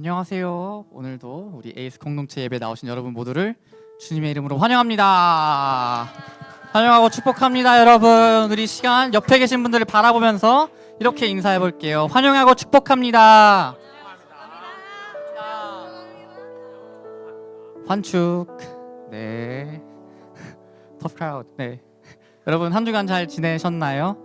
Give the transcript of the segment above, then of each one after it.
안녕하세요. 오늘도 우리 에이스 공동체 예배 나오신 여러분 모두를 주님의 이름으로 환영합니다. 환영하고 축복합니다. 여러분, 우리 시간 옆에 계신 분들을 바라보면서 이렇게 인사해 볼게요. 환영하고 축복합니다. 환축. 네. 터프 크라우드. 네. 여러분 한 주간 잘 지내셨나요?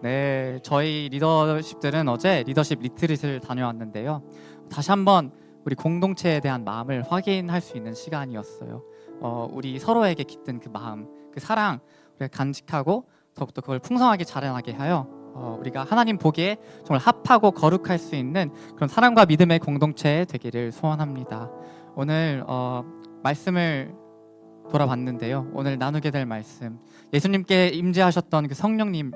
네, 저희 리더십들은 어제 리더십 리트릿을 다녀왔는데요. 다시 한번 우리 공동체에 대한 마음을 확인할 수 있는 시간이었어요. 우리 서로에게 깃든 그 마음, 그 사랑, 우리가 간직하고 더욱더 그걸 풍성하게 자라나게 하여 우리가 하나님 보기에 정말 합하고 거룩할 수 있는 그런 사랑과 믿음의 공동체 되기를 소원합니다. 오늘 말씀을 돌아봤는데요. 오늘 나누게 될 말씀, 예수님께 임재하셨던 그 성령님을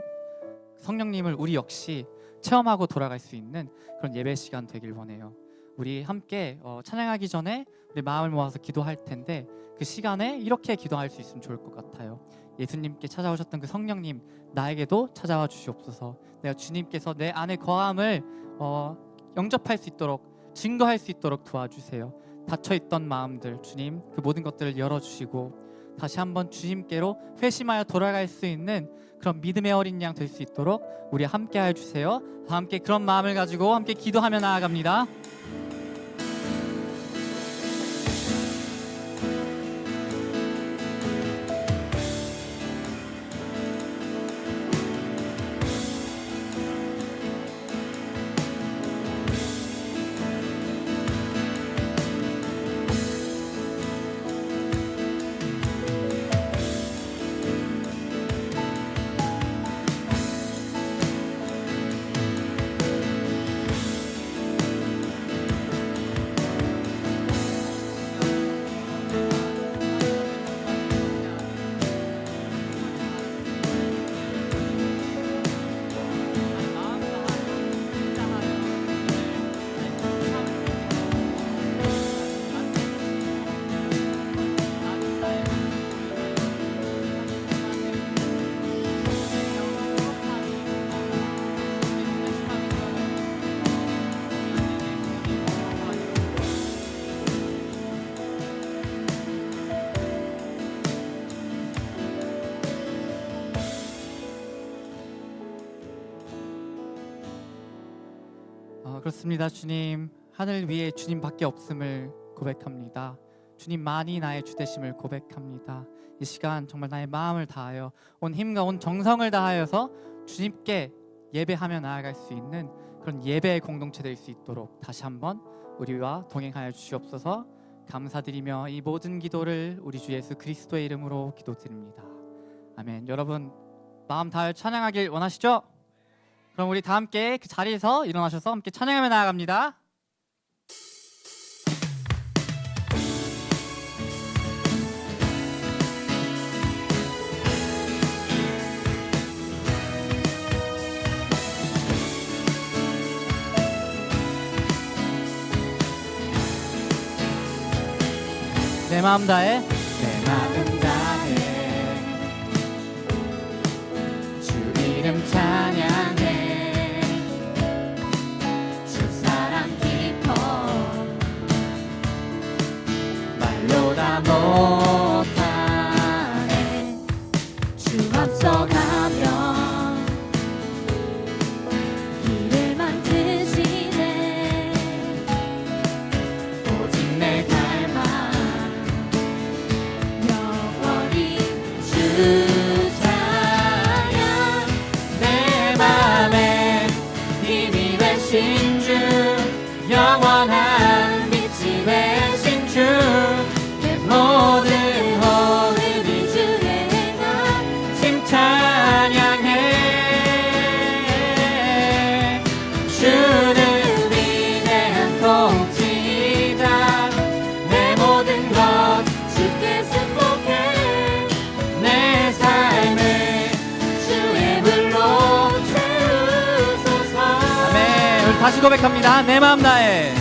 우리 역시 체험하고 돌아갈 수 있는 그런 예배 시간 되길 원해요. 우리 함께 찬양하기 전에 우리 마음을 모아서 기도할 텐데 그 시간에 이렇게 기도할 수 있으면 좋을 것 같아요. 예수님께 찾아오셨던 그 성령님, 나에게도 찾아와 주시옵소서. 내가 주님께서 내 안에 거함을 영접할 수 있도록, 증거할 수 있도록 도와주세요. 닫혀있던 마음들, 주님 그 모든 것들을 열어주시고 다시 한번 주님께로 회심하여 돌아갈 수 있는 그런 믿음의 어린 양 될 수 있도록 우리 함께 해주세요. 다 함께 그런 마음을 가지고 함께 기도하며 나아갑니다. 그렇습니다. 주님, 하늘 위에 주님밖에 없음을 고백합니다. 주님만이 나의 주되심을 고백합니다. 이 시간 정말 나의 마음을 다하여 온 힘과 온 정성을 다하여서 주님께 예배하며 나아갈 수 있는 그런 예배의 공동체 될 수 있도록 다시 한번 우리와 동행하여 주시옵소서. 감사드리며 이 모든 기도를 우리 주 예수 그리스도의 이름으로 기도드립니다. 아멘. 여러분 마음 다하여 찬양하길 원하시죠? 그럼 우리 다 함께 그 자리에서 일어나셔서 함께 찬양하며 나아갑니다. 내 마음 다해, 내 마음 다해 주 이름 찬양해. 못하네. 주 앞서가며 길을 만드시네. 오직 내 닮아 영원히 주 찬양. 내 맘에 힘이 되신 주, 영원한 빛이 되신 주, 모든 호흡이 주의 행함 찬양해. 주는 위대한 통치자, 내 모든 것 주께 승복해. 내 삶을 주의 불로 채우소서. 아멘. 우리 다시 고백합니다. 내 마음 다해,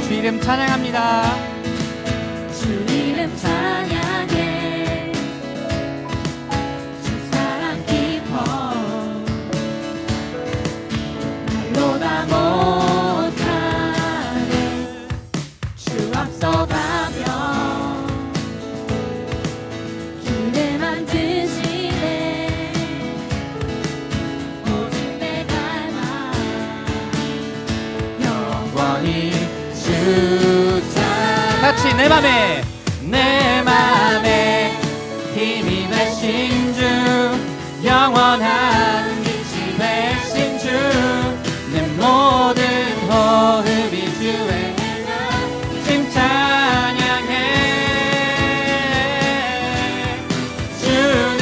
주 이름 찬양합니다. 주 이름 찬양해. 주 사랑 깊어 말로 다 못 내 맘에 힘이 되신 주 영원한 빛이 되신 주 내 모든 호흡이 주의 심 찬양해 주는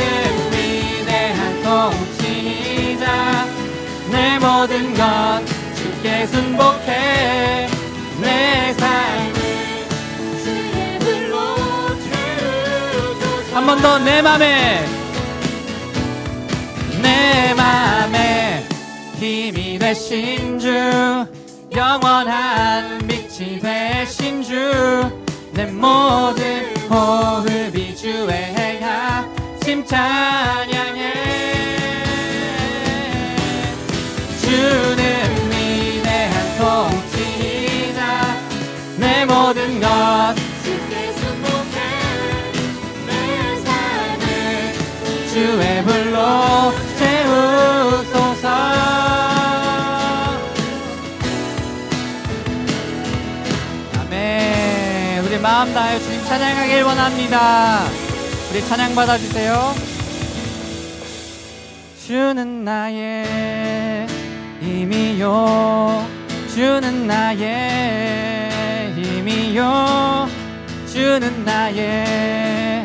위대한 통치자 내 모든 것 주께 순복해 내 삶을 주의 불로 주소서. 한 번 더 내 맘에 힘이 되신 주 영원한 빛이 되신 주 내 모든 호흡이 주의 심 찬양해 주는 위대한 통치자 내 모든 것 주께 순복해 내 삶을 주의 불로 채우소서. 아멘. 우리 마음 다하여 주님 찬양하길 원합니다. 우리 찬양 받아주세요. 주는 나의 힘이요 주는 나의 힘이요 주는 나의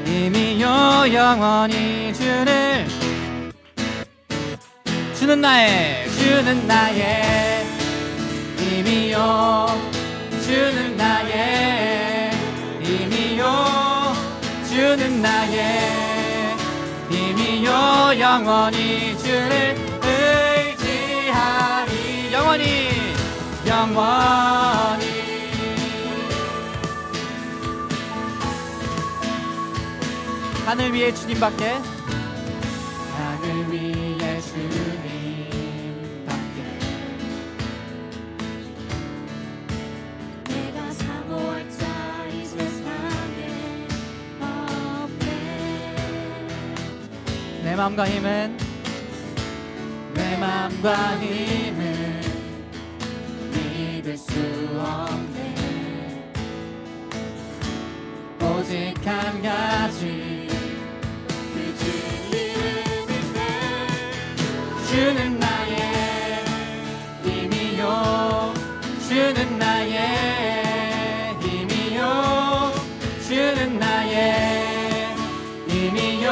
힘이요 영원히 주는 나의 힘이요 주는 나의 힘이요 주는 나의 힘이요 영원히 주를 의지하리 영원히 하늘 위에 주님밖에 하늘 위에 주님밖에 내가 사모할 자 이 세상에 없네. 내 맘과 힘은 믿을 수 없네. 오직 한 가지 그 진리를 믿네. 주는 나의 힘이요 주는 나의 힘이요 주는 나의 힘이요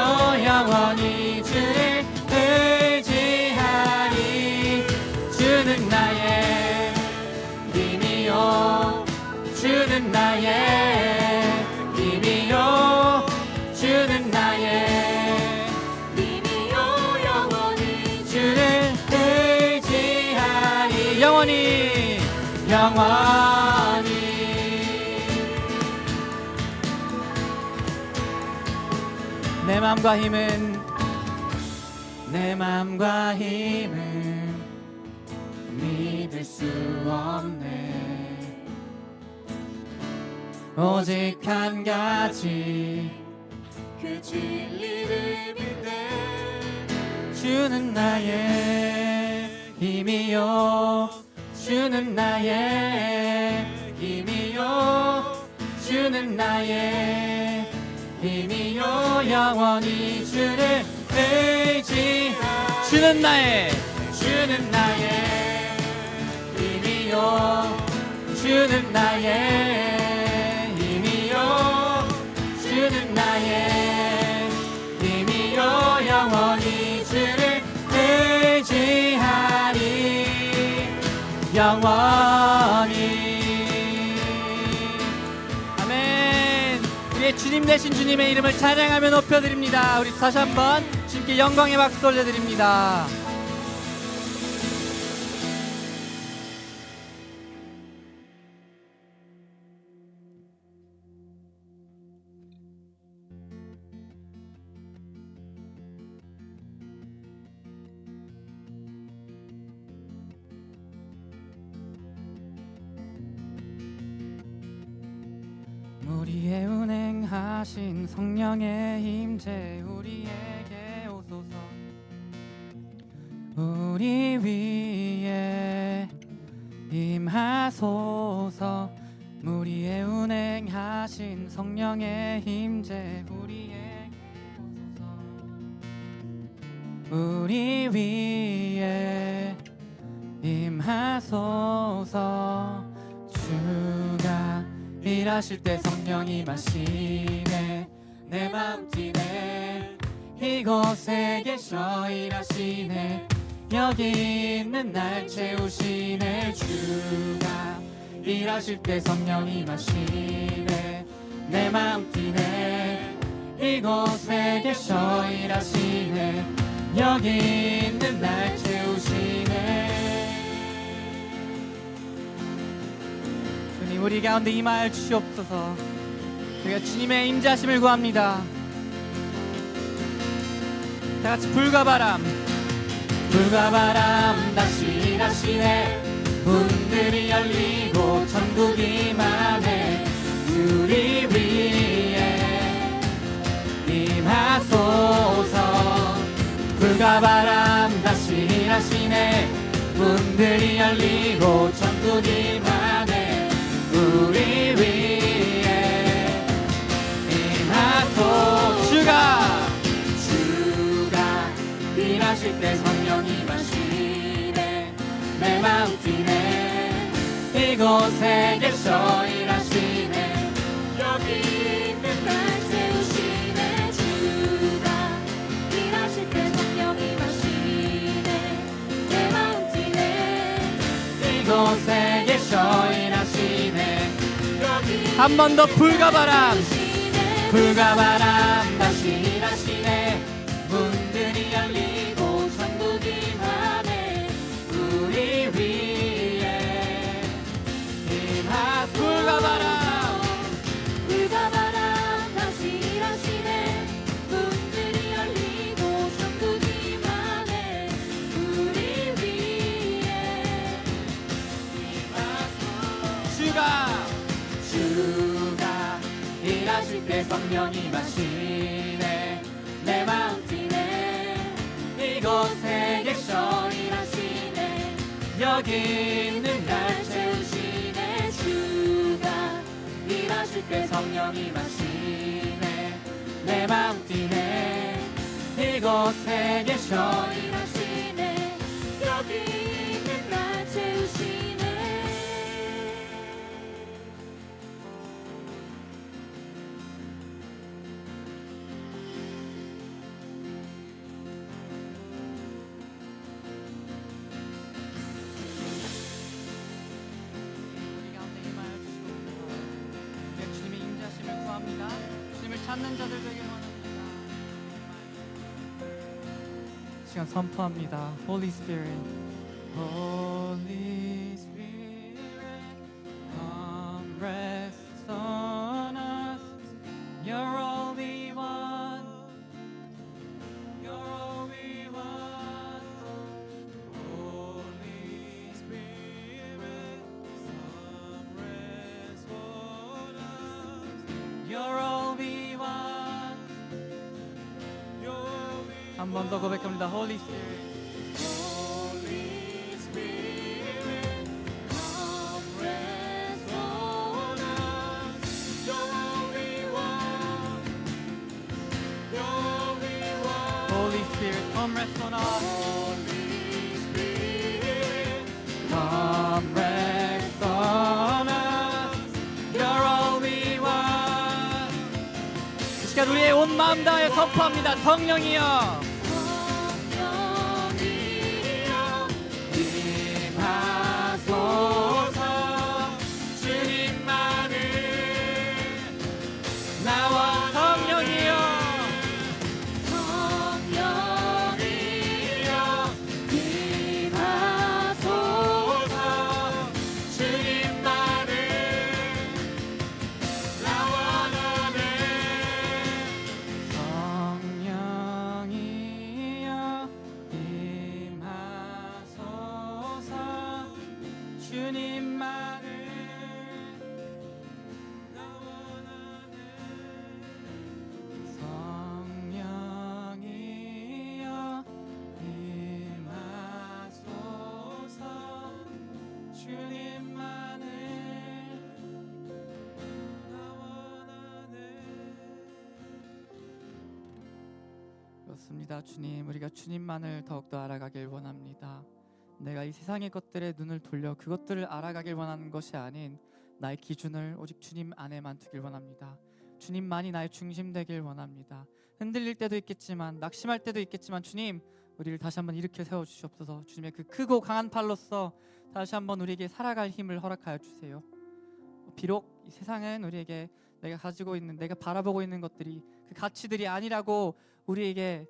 영원히 주를 의지하리 주는 나의 힘이요 주는 나의 힘이요 주는 나의 힘이요 영원히 주를 의지하리 영원히 내 맘과 힘은 믿을 수 없네. 오직 한 가지 그 진리를 믿네. 주는 나의 힘이요 주는 나의 힘이요 주는 나의 힘이요 영원히 주를 의지하 주는 나의 힘이요 주는 나의 힘이요 주는 나의 힘이요 영원히 주를 의지하리 영원히 아멘. 우리의 주님 되신 주님의 이름을 찬양하며 높여드립니다. 우리 다시 한번 주님께 영광의 박수 올려드립니다. 우리의 운행하신 성령의 임재 우리에게 오소서. 우리 위에 임하소서. 우리의 운행하신 성령의 힘제 우리에게 오소서 우리 위에 임하소서 주가 일하실 때 성령이 마시네 내 마음 뛰네 이곳에 계셔 일하시네 여기 있는 날 채우시네 주가 일하실 때 성령이 마시네 내 마음 뛰네 이곳에 계셔 일하시네 여기 있는 날 채우시네 주님 우리 가운데 임하여 주시옵소서 우리가 주님의 임재하심을 구합니다 다같이 불과 바람 다시 일하시네 문들이 열리고 천국이 임하네 우리 위에 임하소서 불과 바람 다시 일하시네 문들이 열리고 천국이 임하네 우리 위에 임하소서 주가 일하실 때 성령이 마시네 내 마음 뛰네 이곳에 계셔 일하시네 여기 있는 날 채우시네 주가 일하실 때 성령이 마시네 내 마음 뛰네 이곳에 계셔 일하시네 여기 한 번 더 불과 바람 채우시네 다시 일하시네 문들이 열리고 천국이 임하네 우리 위에 임하소서 불과 바람 다시 일하시네 문들이 열리고 천국이 임하네 우리 위에 주가 일하실 때 성령이 마시네 내 마음 뛰네 이곳에 계셔 일하시네 여기 있는 날 채우시네 주가 일하실 때 성령이 마시네 내 마음 뛰네 이곳에 계셔 일하시네 여기 있는 날 채우시네 우리 가운데 임하여 주시옵소서 내 주님의 임재하심을 구합니다 주님을 찾는 자들 되길 원합니다 시간 선포합니다 Holy Spirit Holy Spirit come rest on us You're all we want You're all we want Holy Spirit come rest on us You're all we want 한 번 더 고백합니다 Holy Spirit Holy Spirit, come rest on us. You're all we want. You're all we want. Holy Spirit come rest on us Holy Spirit, Come rest on us You're all we want 이 시간 우리의 온 마음 다하여 선포합니다 성령이여 성령이여 임하소서 주님만을 나와 성령이여 성령이여 임하소서 주님만을 나와 너는 성령이여 그렇습니다. 주님, 우리가 주님만을 더욱더 알아가길 원합니다. 내가 이 세상의 것들에 눈을 돌려 그것들을 알아가길 원하는 것이 아닌 나의 기준을 오직 주님 안에만 두길 원합니다. 주님만이 나의 중심 되길 원합니다. 흔들릴 때도 있겠지만, 낙심할 때도 있겠지만, 주님, 우리를 다시 한번 일으켜 세워 주시옵소서. 주님의 그 크고 강한 팔로써 다시 한번 우리에게 살아갈 힘을 허락하여 주세요. 비록 이 세상은 우리에게 내가 가지고 있는, 내가 바라보고 있는 것들이 그 가치들이 아니라고 우리에게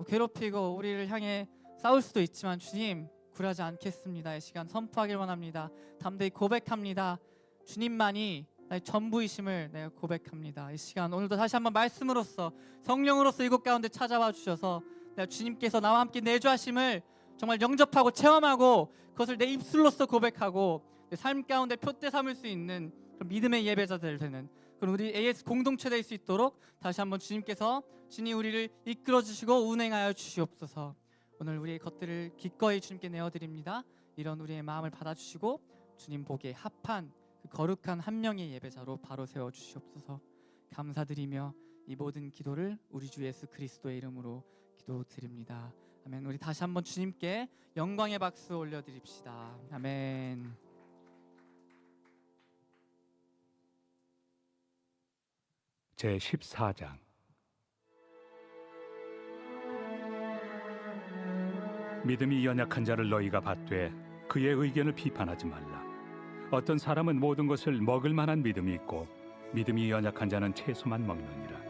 괴롭히고 우리를 향해 싸울 수도 있지만, 주님, 굴하지 않겠습니다. 이 시간 선포하길 원합니다. 담대히 고백합니다. 주님만이 나의 전부이심을 내가 고백합니다. 이 시간 오늘도 다시 한번 말씀으로써, 성령으로서 이곳 가운데 찾아와 주셔서 내가 주님께서 나와 함께 내주하심을 정말 영접하고 체험하고 그것을 내 입술로서 고백하고 내 삶 가운데 표대 삼을 수 있는 그런 믿음의 예배자들 되는 그런 우리 AS 공동체 될 수 있도록 다시 한번 주님께서 진히 우리를 이끌어 주시고 운행하여 주시옵소서. 오늘 우리의 것들을 기꺼이 주님께 내어드립니다. 이런 우리의 마음을 받아주시고 주님 보기에 합한 그 거룩한 한 명의 예배자로 바로 세워 주시옵소서. 감사드리며 이 모든 기도를 우리 주 예수 그리스도의 이름으로 기도드립니다. 아멘. 우리 다시 한번 주님께 영광의 박수 올려드립시다. 아멘. 제14장 믿음이 연약한 자를 너희가 받되 그의 의견을 비판하지 말라. 어떤 사람은 모든 것을 먹을 만한 믿음이 있고 믿음이 연약한 자는 채소만 먹느니라.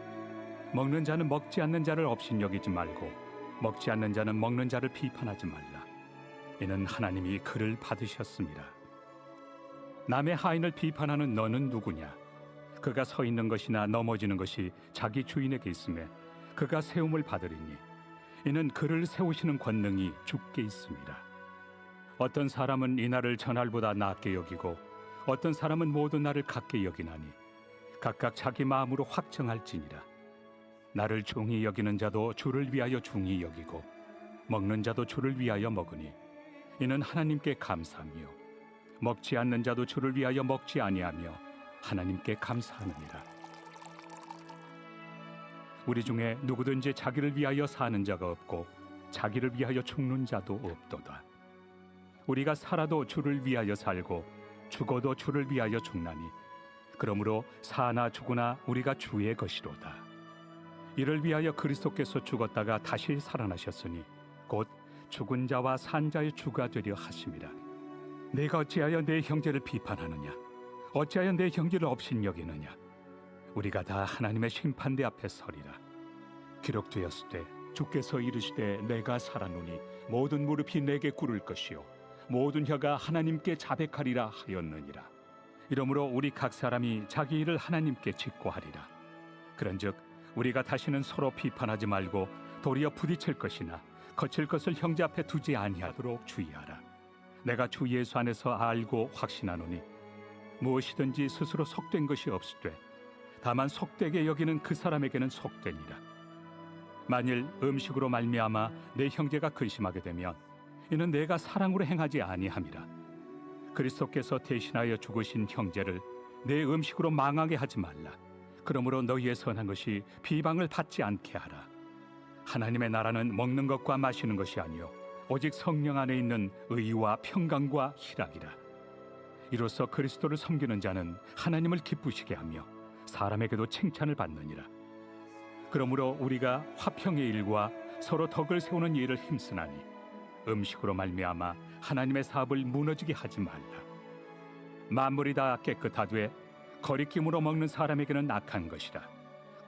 먹는 자는 먹지 않는 자를 업신여기지 말고 먹지 않는 자는 먹는 자를 비판하지 말라. 이는 하나님이 그를 받으셨습니다. 남의 하인을 비판하는 너는 누구냐? 그가 서 있는 것이나 넘어지는 것이 자기 주인에게 있음에 그가 세움을 받으리니 이는 그를 세우시는 권능이 주께 있습니다. 어떤 사람은 이 날을 전날보다 낫게 여기고 어떤 사람은 모든 날을 같게 여기나니 각각 자기 마음으로 확정할지니라. 나를 중히 여기는 자도 주를 위하여 중히 여기고 먹는 자도 주를 위하여 먹으니 이는 하나님께 감사하며 먹지 않는 자도 주를 위하여 먹지 아니하며 하나님께 감사하느니라. 우리 중에 누구든지 자기를 위하여 사는 자가 없고 자기를 위하여 죽는 자도 없도다. 우리가 살아도 주를 위하여 살고 죽어도 주를 위하여 죽나니 그러므로 사나 죽으나 우리가 주의 것이로다. 이를 위하여 그리스도께서 죽었다가 다시 살아나셨으니 곧 죽은 자와 산 자의 주가 되려 하심이라. 내가 어찌하여 내 형제를 비판하느냐? 어찌하여 내 형제를 업신여기느냐? 우리가 다 하나님의 심판대 앞에 서리라. 기록되었으되 주께서 이르시되 내가 살았노니 모든 무릎이 내게 꿇을 것이요 모든 혀가 하나님께 자백하리라 하였느니라. 이러므로 우리 각 사람이 자기 일을 하나님께 직고하리라. 그런즉 우리가 다시는 서로 비판하지 말고 도리어 부딪힐 것이나 거칠 것을 형제 앞에 두지 아니하도록 주의하라. 내가 주 예수 안에서 알고 확신하노니 무엇이든지 스스로 속된 것이 없으되 다만 속되게 여기는 그 사람에게는 속되니라. 만일 음식으로 말미암아 내 형제가 근심하게 되면 이는 내가 사랑으로 행하지 아니함이라. 그리스도께서 대신하여 죽으신 형제를 내 음식으로 망하게 하지 말라. 그러므로 너희의 선한 것이 비방을 받지 않게 하라. 하나님의 나라는 먹는 것과 마시는 것이 아니요 오직 성령 안에 있는 의와 평강과 희락이라. 이로써 그리스도를 섬기는 자는 하나님을 기쁘시게 하며 사람에게도 칭찬을 받느니라. 그러므로 우리가 화평의 일과 서로 덕을 세우는 일을 힘쓰나니 음식으로 말미암아 하나님의 사업을 무너지게 하지 말라. 만물이 다 깨끗하되 거리낌으로 먹는 사람에게는 악한 것이라.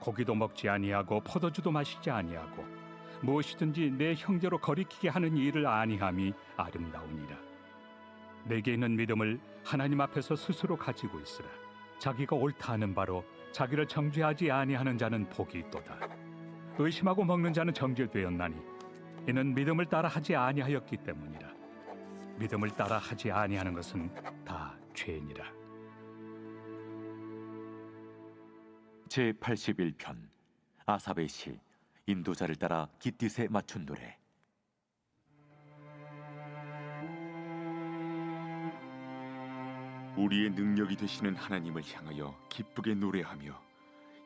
고기도 먹지 아니하고 포도주도 마시지 아니하고 무엇이든지 내 형제로 거리키게 하는 일을 아니함이 아름다우니라. 내게 있는 믿음을 하나님 앞에서 스스로 가지고 있으라. 자기가 옳다 하는 바로 자기를 정죄하지 아니하는 자는 복이 있도다. 의심하고 먹는 자는 정죄되었나니 이는 믿음을 따라 하지 아니하였기 때문이라. 믿음을 따라 하지 아니하는 것은 다 죄니라. 제81편 아삽의 시 인도자를 따라 깃딧에 맞춘 노래. 우리의 능력이 되시는 하나님을 향하여 기쁘게 노래하며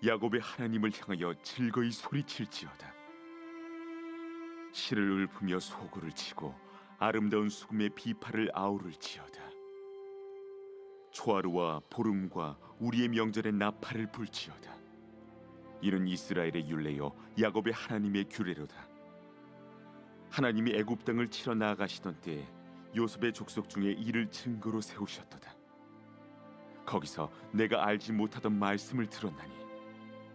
야곱의 하나님을 향하여 즐거이 소리칠지어다. 실을 읊으며 소고를 치고 아름다운 수금의 비파를 아우를지어다. 초하루와 보름과 우리의 명절에 나팔을 불지어다. 이는 이스라엘의 율례요 야곱의 하나님의 규례로다. 하나님이 애굽 땅을 치러 나아가시던 때에 요셉의 족속 중에 이를 증거로 세우셨도다. 거기서 내가 알지 못하던 말씀을 들었나니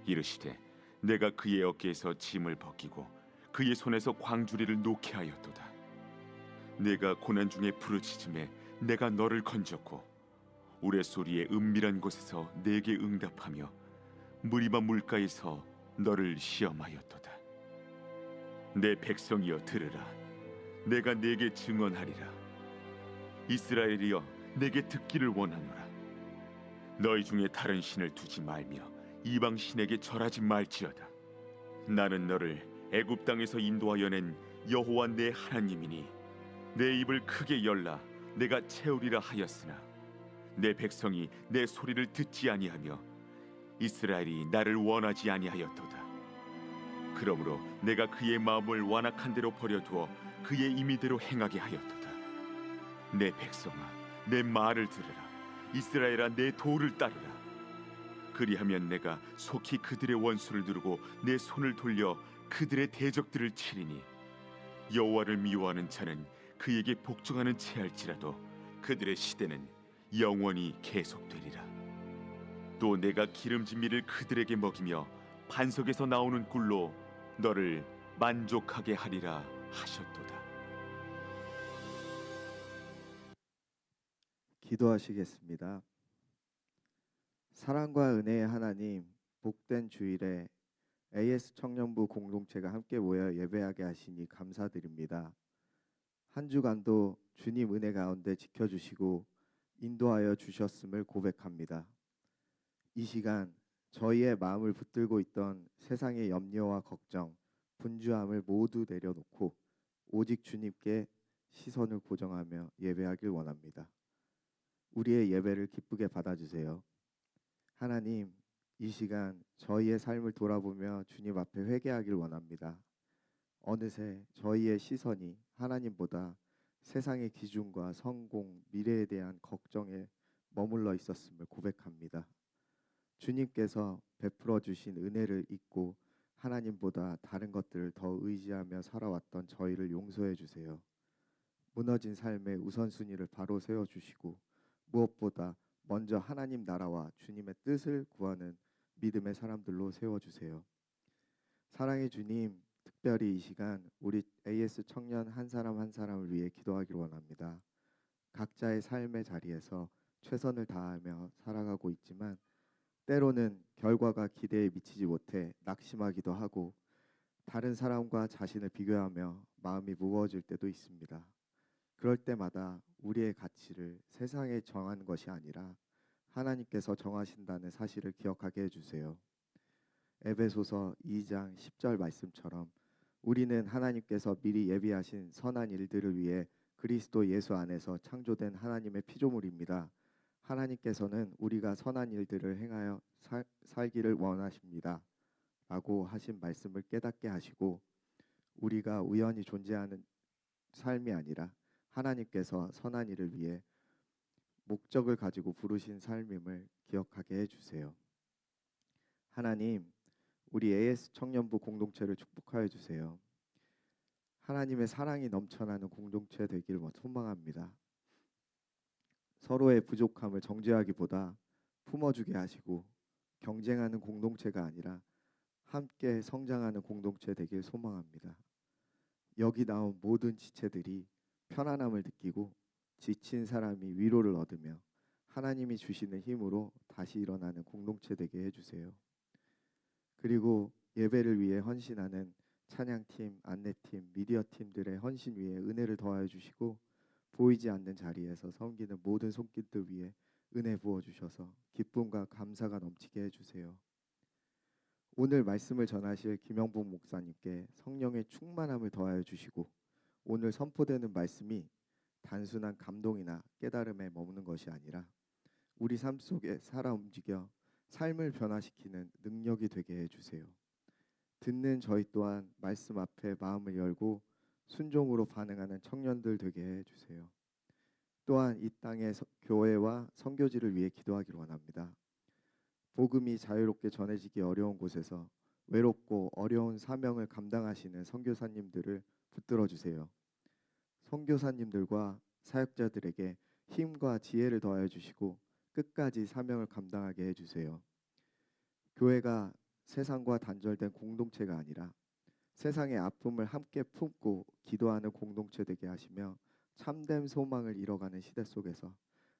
이르시되 내가 그의 어깨에서 짐을 벗기고 그의 손에서 광주리를 놓게 하였도다. 내가 고난 중에 부르짖음에 내가 너를 건졌고 우레소리의 은밀한 곳에서 내게 응답하며 무리바 물가에서 너를 시험하였도다. 내 백성이여 들으라. 내가 내게 증언하리라. 이스라엘이여 내게 듣기를 원하노라. 너희 중에 다른 신을 두지 말며 이방 신에게 절하지 말지어다. 나는 너를 애굽 땅에서 인도하여 낸 여호와 내 하나님이니 내 입을 크게 열라 내가 채우리라 하였으나 내 백성이 내 소리를 듣지 아니하며 이스라엘이 나를 원하지 아니하였도다. 그러므로 내가 그의 마음을 완악한 대로 버려두어 그의 임의대로 행하게 하였도다. 내 백성아 내 말을 들으라. 이스라엘아 내 도를 따르라. 그리하면 내가 속히 그들의 원수를 누르고 내 손을 돌려 그들의 대적들을 치리니 여호와를 미워하는 자는 그에게 복종하는 채할지라도 그들의 시대는 영원히 계속되리라. 또 내가 기름진 밀을 그들에게 먹이며 반석에서 나오는 꿀로 너를 만족하게 하리라 하셨도다. 기도하시겠습니다. 사랑과 은혜의 하나님, 복된 주일에 AS 청년부 공동체가 함께 모여 예배하게 하시니 감사드립니다. 한 주간도 주님 은혜 가운데 지켜주시고 인도하여 주셨음을 고백합니다. 이 시간 저희의 마음을 붙들고 있던 세상의 염려와 걱정, 분주함을 모두 내려놓고 오직 주님께 시선을 고정하며 예배하길 원합니다. 우리의 예배를 기쁘게 받아주세요. 하나님, 이 시간 저희의 삶을 돌아보며 주님 앞에 회개하길 원합니다. 어느새 저희의 시선이 하나님보다 세상의 기준과 성공, 미래에 대한 걱정에 머물러 있었음을 고백합니다. 주님께서 베풀어 주신 은혜를 잊고 하나님보다 다른 것들을 더 의지하며 살아왔던 저희를 용서해 주세요. 무너진 삶의 우선순위를 바로 세워주시고 무엇보다 먼저 하나님 나라와 주님의 뜻을 구하는 믿음의 사람들로 세워주세요. 사랑의 주님, 특별히 이 시간 우리 AS 청년 한 사람 한 사람을 위해 기도하기를 원합니다. 각자의 삶의 자리에서 최선을 다하며 살아가고 있지만 때로는 결과가 기대에 미치지 못해 낙심하기도 하고 다른 사람과 자신을 비교하며 마음이 무거워질 때도 있습니다. 그럴 때마다 우리의 가치를 세상에 정한 것이 아니라 하나님께서 정하신다는 사실을 기억하게 해주세요. 에베소서 2장 10절 말씀처럼 우리는 하나님께서 미리 예비하신 선한 일들을 위해 그리스도 예수 안에서 창조된 하나님의 피조물입니다. 하나님께서는 우리가 선한 일들을 행하여 살기를 원하십니다. 라고 하신 말씀을 깨닫게 하시고 우리가 우연히 존재하는 삶이 아니라 하나님께서 선한 일을 위해 목적을 가지고 부르신 삶임을 기억하게 해주세요. 하나님, 우리 AS 청년부 공동체를 축복하여 주세요. 하나님의 사랑이 넘쳐나는 공동체 되길 소망합니다. 서로의 부족함을 정죄하기보다 품어주게 하시고 경쟁하는 공동체가 아니라 함께 성장하는 공동체 되길 소망합니다. 여기 나온 모든 지체들이 편안함을 느끼고 지친 사람이 위로를 얻으며 하나님이 주시는 힘으로 다시 일어나는 공동체 되게 해주세요. 그리고 예배를 위해 헌신하는 찬양팀, 안내팀, 미디어팀들의 헌신 위에 은혜를 더하여 주시고 보이지 않는 자리에서 섬기는 모든 손길들 위에 은혜 부어주셔서 기쁨과 감사가 넘치게 해주세요. 오늘 말씀을 전하실 김영복 목사님께 성령의 충만함을 더하여 주시고 오늘 선포되는 말씀이 단순한 감동이나 깨달음에 머무는 것이 아니라 우리 삶 속에 살아 움직여 삶을 변화시키는 능력이 되게 해주세요. 듣는 저희 또한 말씀 앞에 마음을 열고 순종으로 반응하는 청년들 되게 해 주세요. 또한 이 땅의 교회와 선교지를 위해 기도하기를 원합니다. 복음이 자유롭게 전해지기 어려운 곳에서 외롭고 어려운 사명을 감당하시는 선교사님들을 붙들어 주세요. 선교사님들과 사역자들에게 힘과 지혜를 더하여 주시고 끝까지 사명을 감당하게 해 주세요. 교회가 세상과 단절된 공동체가 아니라 세상의 아픔을 함께 품고 기도하는 공동체 되게 하시며 참된 소망을 이뤄가는 시대 속에서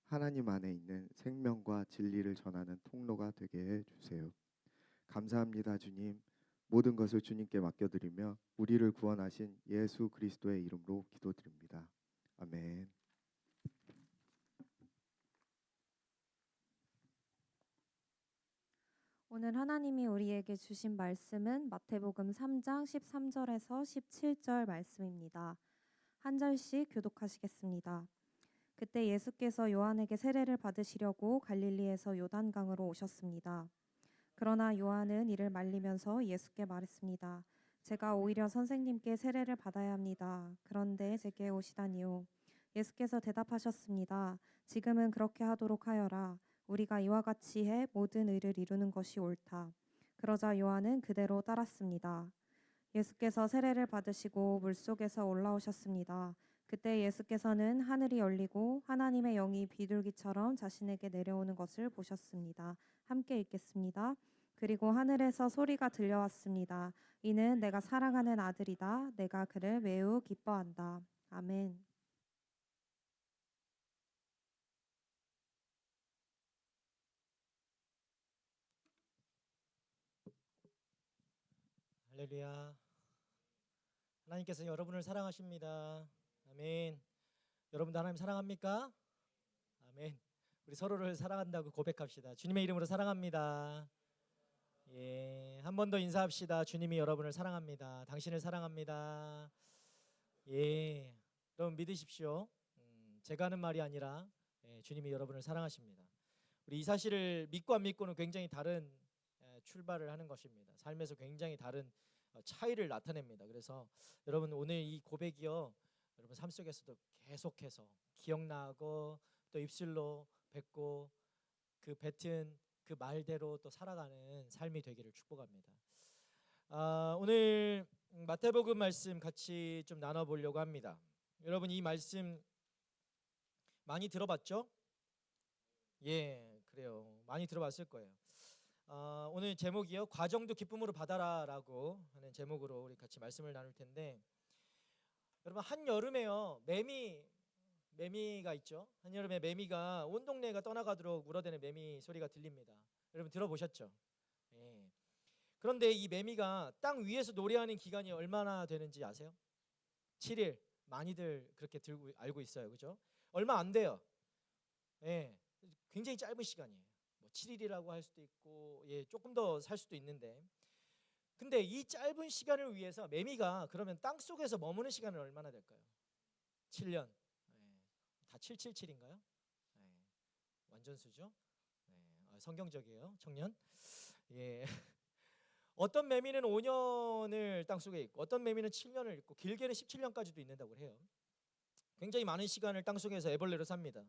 하나님 안에 있는 생명과 진리를 전하는 통로가 되게 해 주세요. 감사합니다, 주님. 모든 것을 주님께 맡겨드리며 우리를 구원하신 예수 그리스도의 이름으로 기도드립니다. 아멘. 오늘 하나님이 우리에게 주신 말씀은 마태복음 3장 13절에서 17절 말씀입니다. 한 절씩 교독하시겠습니다. 그때 예수께서 요한에게 세례를 받으시려고 갈릴리에서 요단강으로 오셨습니다. 그러나 요한은 이를 말리면서 예수께 말했습니다. 제가 오히려 선생님께 세례를 받아야 합니다. 그런데 제게 오시다니요. 예수께서 대답하셨습니다. 지금은 그렇게 하도록 하여라. 우리가 이와 같이 해 모든 의를 이루는 것이 옳다. 그러자 요한은 그대로 따랐습니다. 예수께서 세례를 받으시고 물속에서 올라오셨습니다. 그때 예수께서는 하늘이 열리고 하나님의 영이 비둘기처럼 자신에게 내려오는 것을 보셨습니다. 함께 읽겠습니다. 그리고 하늘에서 소리가 들려왔습니다. 이는 내가 사랑하는 아들이다. 내가 그를 매우 기뻐한다. 아멘. 할렐루야. 하나님께서 여러분을 사랑하십니다. 아멘. 여러분도 하나님 사랑합니까? 아멘. 우리 서로를 사랑한다고 고백합시다. 주님의 이름으로 사랑합니다. 예, 한 번 더 인사합시다. 주님이 여러분을 사랑합니다. 당신을 사랑합니다. 예, 여러분 믿으십시오. 제가 하는 말이 아니라 주님이 여러분을 사랑하십니다. 우리 이 사실을 믿고 안 믿고는 굉장히 다른 출발을 하는 것입니다. 삶에서 굉장히 다른 차이를 나타냅니다. 그래서 여러분 오늘 이 고백이요, 여러분 삶 속에서도 계속해서 기억나고 또 입술로 뱉고 그 뱉은 그 말대로 또 살아가는 삶이 되기를 축복합니다. 오늘 마태복음 말씀 같이 좀 나눠보려고 합니다. 여러분 이 말씀 많이 들어봤죠? 예, 그래요. 많이 들어봤을 거예요. 오늘 제목이요, 과정도 기쁨으로 받아라라고 하는 제목으로 우리 같이 말씀을 나눌 텐데, 여러분 한여름에요 매미가 있죠. 한여름에 매미가 온 동네가 떠나가도록 울어대는 매미 소리가 들립니다. 여러분 들어보셨죠? 예. 그런데 이 매미가 땅 위에서 노래하는 기간이 얼마나 되는지 아세요? 7일. 많이들 그렇게 들고 알고 있어요. 그죠? 얼마 안 돼요. 예. 굉장히 짧은 시간이에요. 뭐 7일이라고 할 수도 있고, 예, 조금 더 살 수도 있는데, 근데 이 짧은 시간을 위해서 매미가 그러면 땅 속에서 머무는 시간은 얼마나 될까요? 7년. 예. 다 777인가요? 예. 완전 수죠? 예. 성경적이에요, 청년. 예. 어떤 매미는 5년을 땅 속에 있고, 어떤 매미는 7년을 있고, 길게는 17년까지도 있는다고 해요. 굉장히 많은 시간을 땅 속에서 애벌레로 삽니다.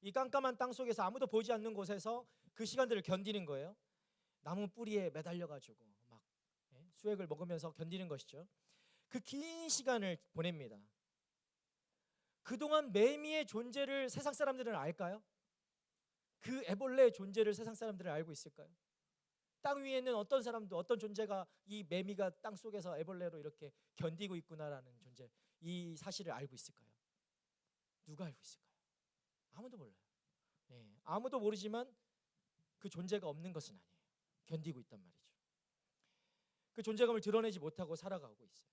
이 깜깜한 땅 속에서 아무도 보지 않는 곳에서 그 시간들을 견디는 거예요. 나무 뿌리에 매달려 가지고 막 수액을 먹으면서 견디는 것이죠. 그 긴 시간을 보냅니다. 그동안 매미의 존재를 세상 사람들은 알까요? 그 애벌레의 존재를 세상 사람들은 알고 있을까요? 땅 위에 있는 어떤 사람도, 어떤 존재가 이 매미가 땅 속에서 애벌레로 이렇게 견디고 있구나라는 존재, 이 사실을 알고 있을까요? 누가 알고 있을까요? 아무도 몰라요. 예, 아무도 모르지만 그 존재가 없는 것은 아니에요. 견디고 있단 말이죠. 그 존재감을 드러내지 못하고 살아가고 있어요.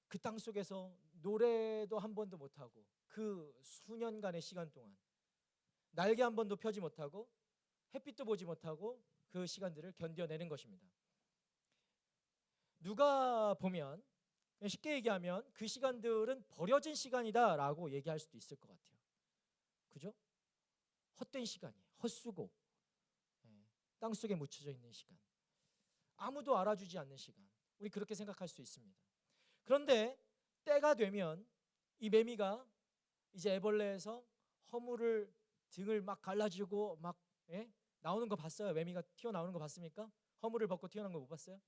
그 땅 속에서 노래도 한 번도 못하고, 그 수년간의 시간 동안 날개 한 번도 펴지 못하고 햇빛도 보지 못하고 그 시간들을 견뎌내는 것입니다. 누가 보면, 쉽게 얘기하면 그 시간들은 버려진 시간이다라고 얘기할 수도 있을 것 같아요. 그죠? 헛된 시간이에요. 헛수고. 땅속에 묻혀져 있는 시간. 아무도 알아주지 않는 시간. 우리 그렇게 생각할 수 있습니다. 그런데 때가 되면 이 매미가 이제 애벌레에서 허물을 등을 막 갈라지고 막 나오는 거 봤어요? 매미가 튀어나오는 거 봤습니까? 허물을 벗고 튀어나온 거 못 봤어요?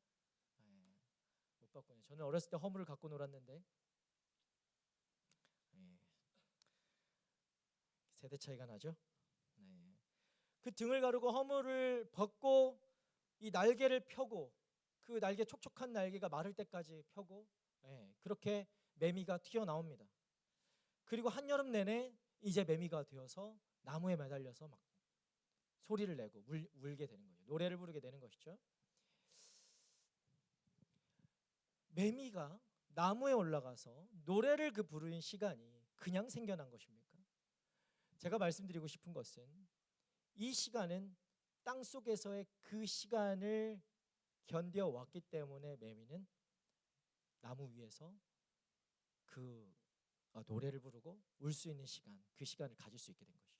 못 봤군요. 저는 어렸을 때 허물을 갖고 놀았는데 세대 차이가 나죠? 그 등을 가르고 허물을 벗고 이 날개를 펴고 그 날개 촉촉한 날개가 마를 때까지 펴고 그렇게 매미가 튀어나옵니다. 그리고 한여름 내내 이제 매미가 되어서 나무에 매달려서 막 소리를 내고 울게 되는 거죠. 노래를 부르게 되는 것이죠. 매미가 나무에 올라가서 노래를 부르는 시간이 그냥 생겨난 것입니까? 제가 말씀드리고 싶은 것은 이 시간은 땅 속에서의 그 시간을 견뎌 왔기 때문에 매미는 나무 위에서 그 노래를 부르고 울 수 있는 시간, 그 시간을 가질 수 있게 된 것이죠.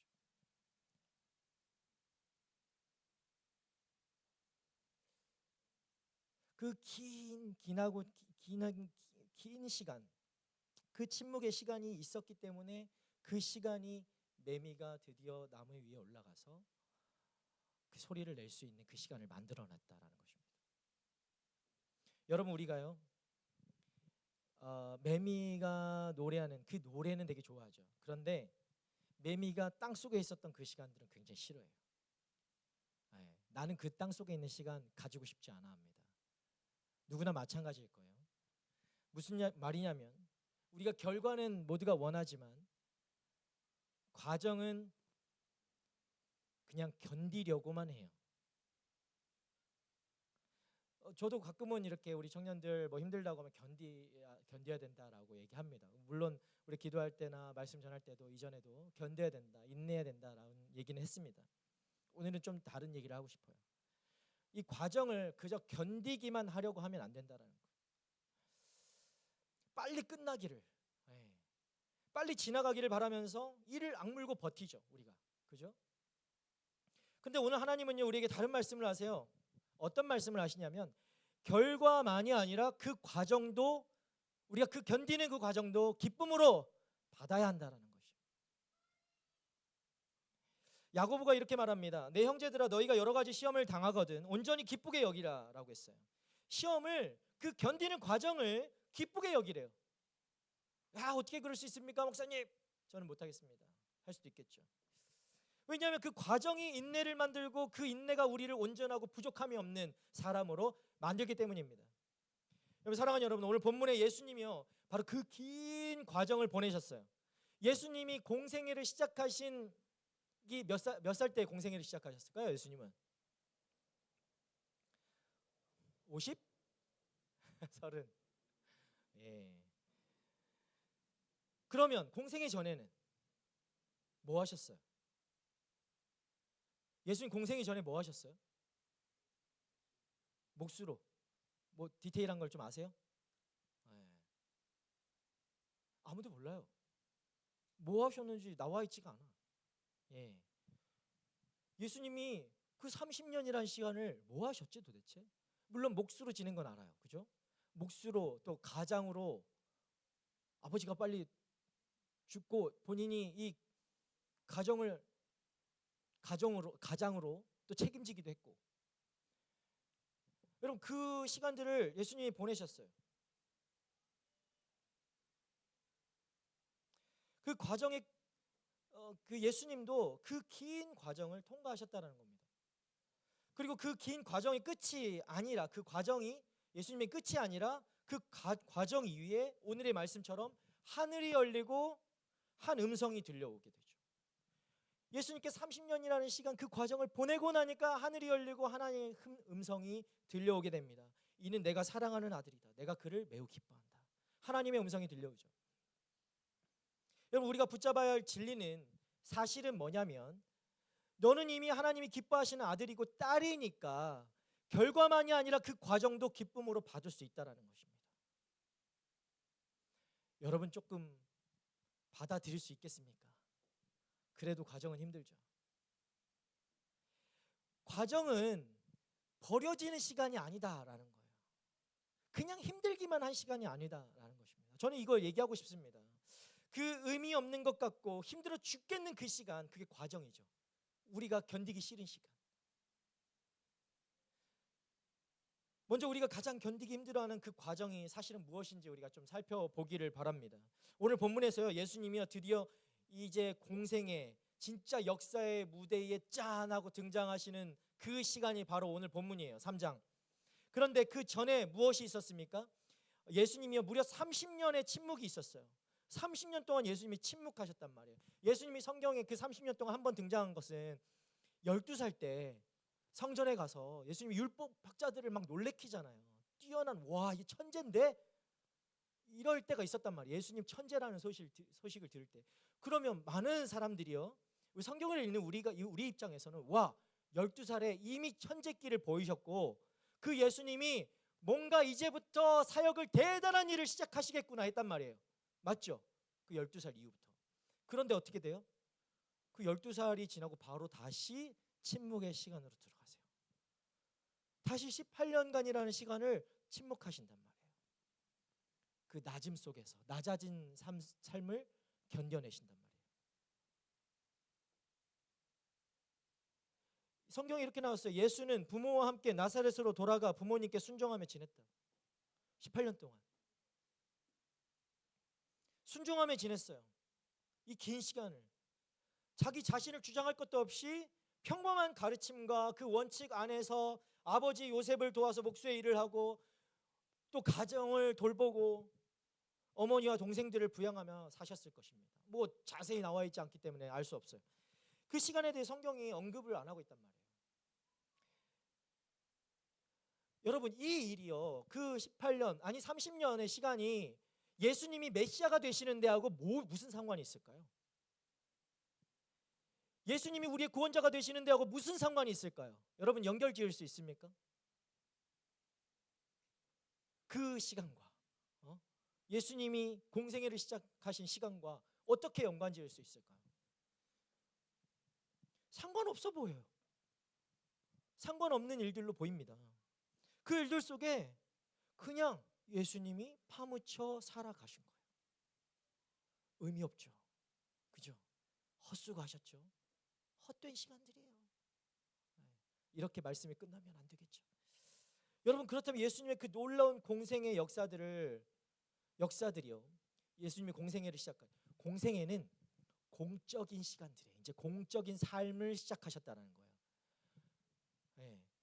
그 긴 시간, 그 침묵의 시간이 있었기 때문에 그 시간이 매미가 드디어 나무 위에 올라가서 그 소리를 낼 수 있는 그 시간을 만들어놨다라는 것입니다. 여러분, 우리가요 매미가 노래하는 그 노래는 되게 좋아하죠. 그런데 매미가 땅 속에 있었던 그 시간들은 굉장히 싫어해요. 나는 그 땅 속에 있는 시간 가지고 싶지 않아 합니다. 누구나 마찬가지일 거예요. 무슨 말이냐면 우리가 결과는 모두가 원하지만 과정은 그냥 견디려고만 해요. 저도 가끔은 이렇게 우리 청년들 뭐 힘들다고 하면 견뎌야 된다라고 얘기합니다. 물론 우리 기도할 때나 말씀 전할 때도 이전에도 견뎌야 된다, 인내해야 된다라는 얘기는 했습니다. 오늘은 좀 다른 얘기를 하고 싶어요. 이 과정을 그저 견디기만 하려고 하면 안 된다라는 거예요. 빨리 끝나기를, 빨리 지나가기를 바라면서 이를 악물고 버티죠, 우리가. 그죠? 근데 오늘 하나님은요 우리에게 다른 말씀을 하세요. 어떤 말씀을 하시냐면 결과만이 아니라 그 과정도, 우리가 그 견디는 그 과정도 기쁨으로 받아야 한다라는 것이죠. 야고보가 이렇게 말합니다. 내 형제들아, 너희가 여러 가지 시험을 당하거든 온전히 기쁘게 여기라라고 했어요. 시험을, 그 견디는 과정을 기쁘게 여기래요. 어떻게 그럴 수 있습니까, 목사님? 저는 못하겠습니다. 할 수도 있겠죠. 왜냐하면 그 과정이 인내를 만들고 그 인내가 우리를 온전하고 부족함이 없는 사람으로 만들기 때문입니다. 여러분, 사랑하는 여러분, 오늘 본문에 예수님이요 바로 그 긴 과정을 보내셨어요. 예수님이 공생애를 시작하신 몇 살 때 공생애를 시작하셨을까요? 예수님은 50? 30. 그러면 공생애 전에는 뭐 하셨어요? 예수님 공생애 전에 뭐 하셨어요? 몫으로 뭐 디테일한 걸 좀 아세요? 아무도 몰라요. 뭐 하셨는지 나와 있지가 않아. 예수님이 그 30년이라는 시간을 뭐 하셨지 도대체? 물론 몫으로 지낸 건 알아요. 그죠? 몫으로, 또 가장으로, 아버지가 빨리 죽고 본인이 이 가장으로 또 책임지기도 했고. 여러분, 그 시간들을 예수님이 보내셨어요. 그 과정에 그 예수님도 그 긴 과정을 통과하셨다는 겁니다. 그리고 그 긴 과정이 끝이 아니라, 그 과정이 예수님의 끝이 아니라 그 과정 이후에 오늘의 말씀처럼 하늘이 열리고 한 음성이 들려오게 되죠. 예수님께 30년이라는 시간, 그 과정을 보내고 나니까 하늘이 열리고 하나님의 음성이 들려오게 됩니다. 이는 내가 사랑하는 아들이다. 내가 그를 매우 기뻐한다. 하나님의 음성이 들려오죠. 여러분, 우리가 붙잡아야 할 진리는 사실은 뭐냐면, 너는 이미 하나님이 기뻐하시는 아들이고 딸이니까 결과만이 아니라 그 과정도 기쁨으로 받을 수 있다는 것입니다. 여러분, 조금 받아들일 수 있겠습니까? 그래도 과정은 힘들죠. 과정은 버려지는 시간이 아니다라는 거예요. 그냥 힘들기만 한 시간이 아니다라는 것입니다. 저는 이걸 얘기하고 싶습니다. 그 의미 없는 것 같고 힘들어 죽겠는 그 시간, 그게 과정이죠. 우리가 견디기 싫은 시간. 먼저 우리가 가장 견디기 힘들어하는 그 과정이 사실은 무엇인지 우리가 좀 살펴보기를 바랍니다. 오늘 본문에서요, 예수님이요 드디어 이제 공생의 진짜 역사의 무대에 짠하고 등장하시는 그 시간이 바로 오늘 본문이에요. 3장. 그런데 그 전에 무엇이 있었습니까? 예수님이요 무려 30년의 침묵이 있었어요. 30년 동안 예수님이 침묵하셨단 말이에요. 예수님이 성경에 그 30년 동안 한 번 등장한 것은 12살 때 성전에 가서 예수님이 율법 학자들을 막 놀래키잖아요. 뛰어난 와, 이 천재인데? 이럴 때가 있었단 말이에요. 예수님 천재라는 소식을 들을 때. 그러면 많은 사람들이요, 우리 성경을 읽는 우리 입장에서는 와, 12살에 이미 천재기를 보이셨고 그 예수님이 뭔가 이제부터 사역을 대단한 일을 시작하시겠구나 했단 말이에요. 맞죠? 그 12살 이후부터. 그런데 어떻게 돼요? 그 12살이 지나고 바로 다시 침묵의 시간으로 들어가세요. 다시 18년간이라는 시간을 침묵하신단 말이에요. 그 낮음 속에서 낮아진 삶을 견뎌내신단 말이에요. 성경에 이렇게 나왔어요. 예수는 부모와 함께 나사렛으로 돌아가 부모님께 순종하며 지냈다. 18년 동안 순종하며 지냈어요. 이 긴 시간을 자기 자신을 주장할 것도 없이 평범한 가르침과 그 원칙 안에서 아버지 요셉을 도와서 목수의 일을 하고 또 가정을 돌보고 어머니와 동생들을 부양하며 사셨을 것입니다. 뭐 자세히 나와 있지 않기 때문에 알 수 없어요. 그 시간에 대해 성경이 언급을 안 하고 있단 말이에요. 여러분, 이 일이요, 그 18년 아니 30년의 시간이 예수님이 메시아가 되시는 데하고 무슨 상관이 있을까요? 예수님이 우리의 구원자가 되시는 데하고 무슨 상관이 있을까요? 여러분, 연결 지을 수 있습니까? 그 시간과 예수님이 공생애를 시작하신 시간과 어떻게 연관 지을 수 있을까요? 상관없어 보여요. 상관없는 일들로 보입니다. 그 일들 속에 그냥 예수님이 파묻혀 살아가신 거예요. 의미 없죠. 그죠? 헛수고하셨죠. 헛된 시간들이에요. 이렇게 말씀이 끝나면 안 되겠죠. 여러분, 그렇다면 예수님의 그 놀라운 공생의 역사들이요, 예수님이 공생애를 시작한 공생애는 공적인 시간들이에요. 이제 공적인 삶을 시작하셨다는 거예요.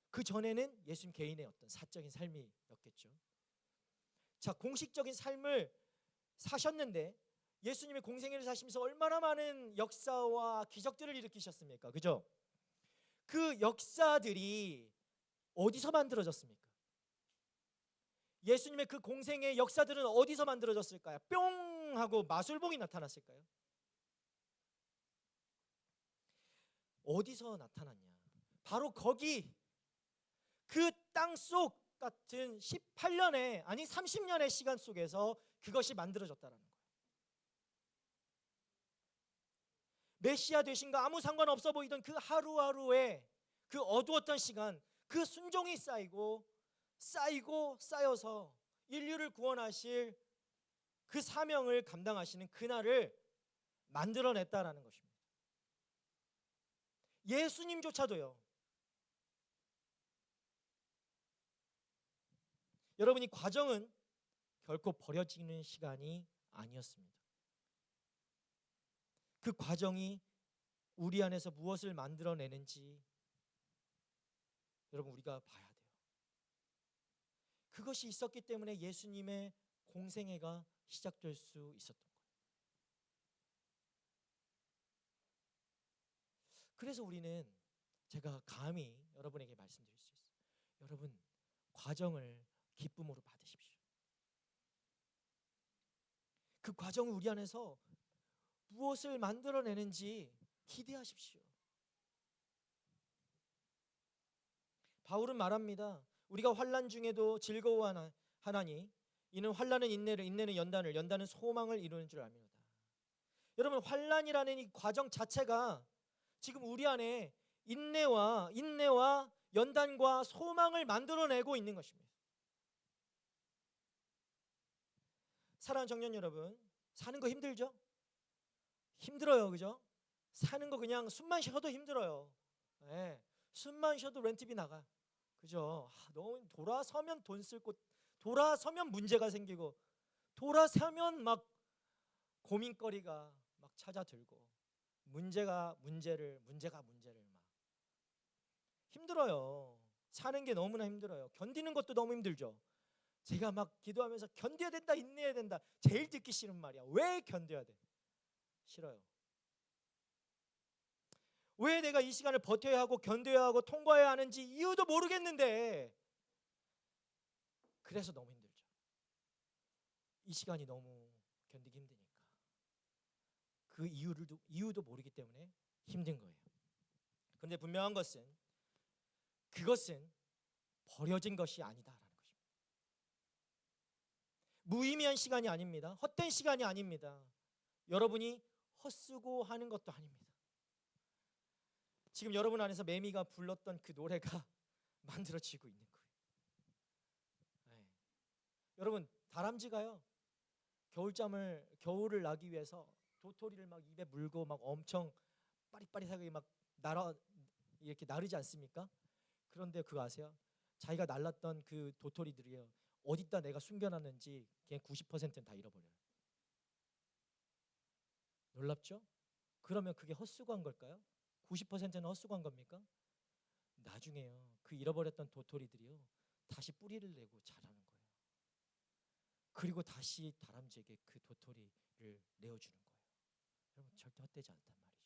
그 전에는 예수님 개인의 어떤 사적인 삶이었겠죠. 자, 공식적인 삶을 사셨는데 예수님의 공생애를 사시면서 얼마나 많은 역사와 기적들을 일으키셨습니까? 그죠? 그 역사들이 어디서 만들어졌습니까? 예수님의 그 공생의 역사들은 어디서 만들어졌을까요? 뿅 하고 마술봉이 나타났을까요? 어디서 나타났냐? 바로 거기 그 땅속 같은 18년의 아니 30년의 시간 속에서 그것이 만들어졌다는 거예요. 메시아 되신과 아무 상관없어 보이던 그 하루하루의 그 어두웠던 시간, 그 순종이 쌓이고 쌓여서 인류를 구원하실 그 사명을 감당하시는 그날을 만들어냈다라는 것입니다. 예수님조차도요, 여러분, 이 과정은 결코 버려지는 시간이 아니었습니다. 그 과정이 우리 안에서 무엇을 만들어내는지 여러분, 우리가 봐야 돼요. 그것이 있었기 때문에 예수님의 공생애가 시작될 수 있었던 거예요. 그래서 우리는, 제가 감히 여러분에게 말씀드릴 수 있어요. 여러분, 과정을 기쁨으로 받으십시오. 그 과정을 우리 안에서 무엇을 만들어내는지 기대하십시오. 바울은 말합니다. 우리가 환난 중에도 즐거워하나니 이는 환난은 인내를, 인내는 연단을, 연단은 소망을 이루는 줄 압니다. 여러분, 환난이라는 이 과정 자체가 지금 우리 안에 인내와 연단과 소망을 만들어내고 있는 것입니다. 사랑하는 청년 여러분, 사는 거 힘들죠? 힘들어요, 그죠? 사는 거 그냥 숨만 쉬어도 힘들어요. 예, 숨만 쉬어도 렌트비 나가, 그죠? 너무 돌아서면 돈 쓸 곳, 돌아서면 문제가 생기고, 돌아서면 막 고민거리가 막 찾아들고, 문제가 문제를 막 힘들어요. 사는 게 너무나 힘들어요. 견디는 것도 너무 힘들죠. 제가 막 기도하면서 견뎌야 된다, 인내해야 된다, 제일 듣기 싫은 말이야. 왜 견뎌야 돼? 싫어요. 왜 내가 이 시간을 버텨야 하고 견뎌야 하고 통과해야 하는지 이유도 모르겠는데, 그래서 너무 힘들죠. 이 시간이 너무 견디기 힘드니까. 그 이유도 모르기 때문에 힘든 거예요. 그런데 분명한 것은, 그것은 버려진 것이 아니다라는 것입니다. 무의미한 시간이 아닙니다. 헛된 시간이 아닙니다. 여러분이 헛쓰고 하는 것도 아닙니다. 지금 여러분 안에서 매미가 불렀던 그 노래가 만들어지고 있는 거예요. 네. 여러분, 다람쥐가요, 겨울을 나기 위해서 도토리를 막 입에 물고 막 엄청 빠릿빠릿하게 막 이렇게 나르지 않습니까? 그런데 그거 아세요? 자기가 날랐던 그 도토리들이요, 어디다 내가 숨겨놨는지 그냥 90%는 다 잃어버려요. 놀랍죠? 그러면 그게 헛수고한 걸까요? 90%는 헛수고한 겁니까? 나중에요, 그 잃어버렸던 도토리들이요, 다시 뿌리를 내고 자라는 거예요. 그리고 다시 다람쥐에게 그 도토리를 내어주는 거예요. 여러분, 절대 헛되지 않단 말이죠.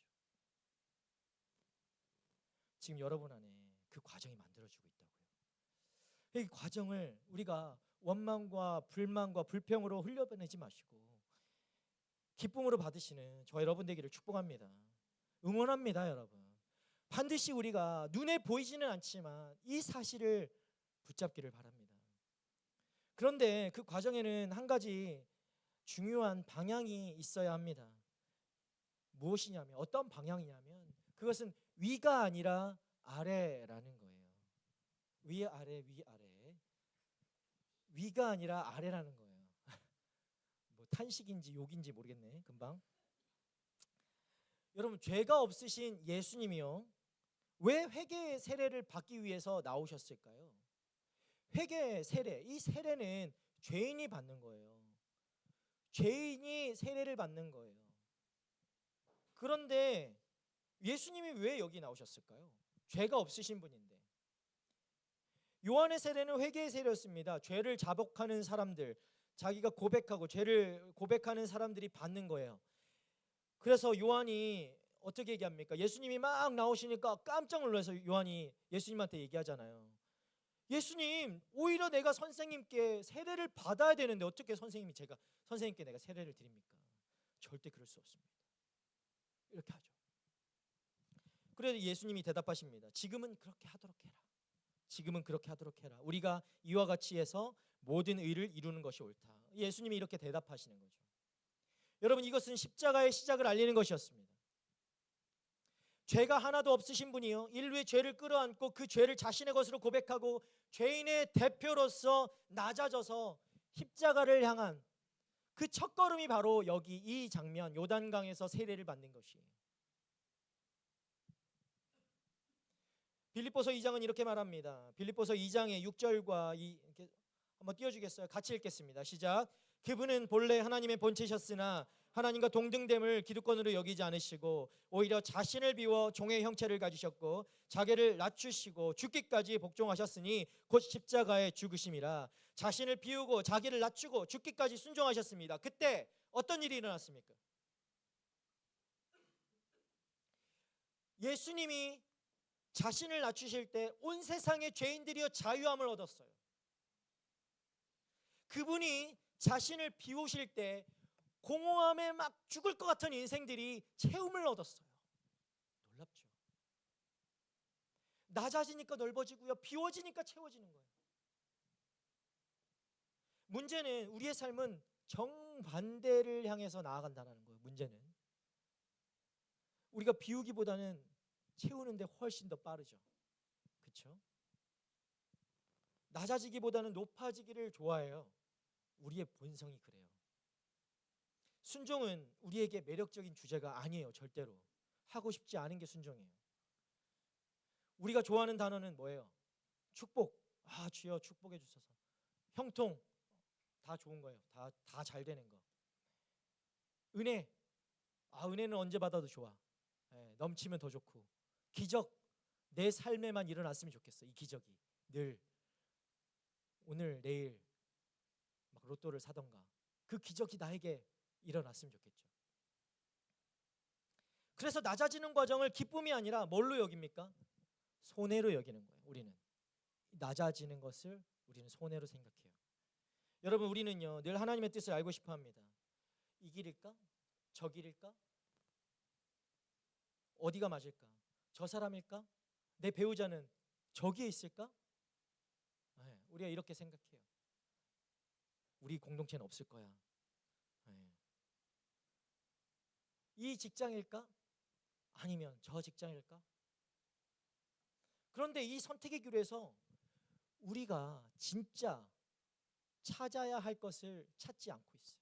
지금 여러분 안에 그 과정이 만들어지고 있다고요. 이 과정을 우리가 원망과 불만과 불평으로 흘려보내지 마시고 기쁨으로 받으시는 저 여러분 되기를 축복합니다. 응원합니다, 여러분. 반드시 우리가 눈에 보이지는 않지만 이 사실을 붙잡기를 바랍니다. 그런데 그 과정에는 한 가지 중요한 방향이 있어야 합니다. 무엇이냐면, 어떤 방향이냐면, 그것은 위가 아니라 아래라는 거예요. 위아래. 위가 아니라 아래라는 거예요. 뭐 탄식인지 욕인지 모르겠네, 금방. 여러분, 죄가 없으신 예수님이요, 왜 회개의 세례를 받기 위해서 나오셨을까요? 회개의 세례, 이 세례는 죄인이 받는 거예요. 죄인이 세례를 받는 거예요. 그런데 예수님이 왜 여기 나오셨을까요? 죄가 없으신 분인데. 요한의 세례는 회개의 세례였습니다. 죄를 자복하는 사람들, 자기가 고백하고 죄를 고백하는 사람들이 받는 거예요. 그래서 요한이 어떻게 얘기합니까? 예수님이 막 나오시니까 깜짝 놀라서 요한이 예수님한테 얘기하잖아요. 예수님, 오히려 내가 선생님께 세례를 받아야 되는데 어떻게 선생님께 내가 세례를 드립니까? 절대 그럴 수 없습니다. 이렇게 하죠. 그래서 예수님이 대답하십니다. 지금은 그렇게 하도록 해라. 지금은 그렇게 하도록 해라. 우리가 이와 같이 해서 모든 의를 이루는 것이 옳다. 예수님이 이렇게 대답하시는 거죠. 여러분, 이것은 십자가의 시작을 알리는 것이었습니다. 죄가 하나도 없으신 분이요, 인류의 죄를 끌어안고 그 죄를 자신의 것으로 고백하고 죄인의 대표로서 낮아져서 십자가를 향한 그 첫걸음이 바로 여기 이 장면, 요단강에서 세례를 받는 것이에요. 빌립보서 2장은 이렇게 말합니다. 빌립보서 2장의 6절과 이렇게 한번 띄워주겠어요? 같이 읽겠습니다. 시작. 그분은 본래 하나님의 본체셨으나 하나님과 동등됨을 기득권으로 여기지 않으시고 오히려 자신을 비워 종의 형체를 가지셨고 자기를 낮추시고 죽기까지 복종하셨으니 곧 십자가에 죽으심이라. 자신을 비우고 자기를 낮추고 죽기까지 순종하셨습니다. 그때 어떤 일이 일어났습니까? 예수님이 자신을 낮추실 때 온 세상의 죄인들이여 자유함을 얻었어요. 그분이 자신을 비우실 때 공허함에 막 죽을 것 같은 인생들이 채움을 얻었어요. 놀랍죠? 낮아지니까 넓어지고요, 비워지니까 채워지는 거예요. 문제는 우리의 삶은 정반대를 향해서 나아간다는 거예요. 문제는 우리가 비우기보다는 채우는데 훨씬 더 빠르죠. 그렇죠? 낮아지기보다는 높아지기를 좋아해요. 우리의 본성이 그래요. 순종은 우리에게 매력적인 주제가 아니에요. 절대로. 하고 싶지 않은 게 순종이에요. 우리가 좋아하는 단어는 뭐예요? 축복. 아, 주여 축복해 주소서. 형통. 다 좋은 거예요. 다 잘 되는 거. 은혜. 아, 은혜는 언제 받아도 좋아. 넘치면 더 좋고. 기적. 내 삶에만 일어났으면 좋겠어. 이 기적이 늘 오늘 내일 막 로또를 사던가 그 기적이 나에게 일어났으면 좋겠죠. 그래서 낮아지는 과정을 기쁨이 아니라 뭘로 여깁니까? 손해로 여기는 거예요. 우리는 낮아지는 것을 우리는 손해로 생각해요. 여러분, 우리는요 늘 하나님의 뜻을 알고 싶어합니다. 이 길일까? 저 길일까? 어디가 맞을까? 저 사람일까? 내 배우자는 저기에 있을까? 우리가 이렇게 생각해요. 우리 공동체는 없을 거야. 이 직장일까? 아니면 저 직장일까? 그런데 이 선택의 길에서 우리가 진짜 찾아야 할 것을 찾지 않고 있어요.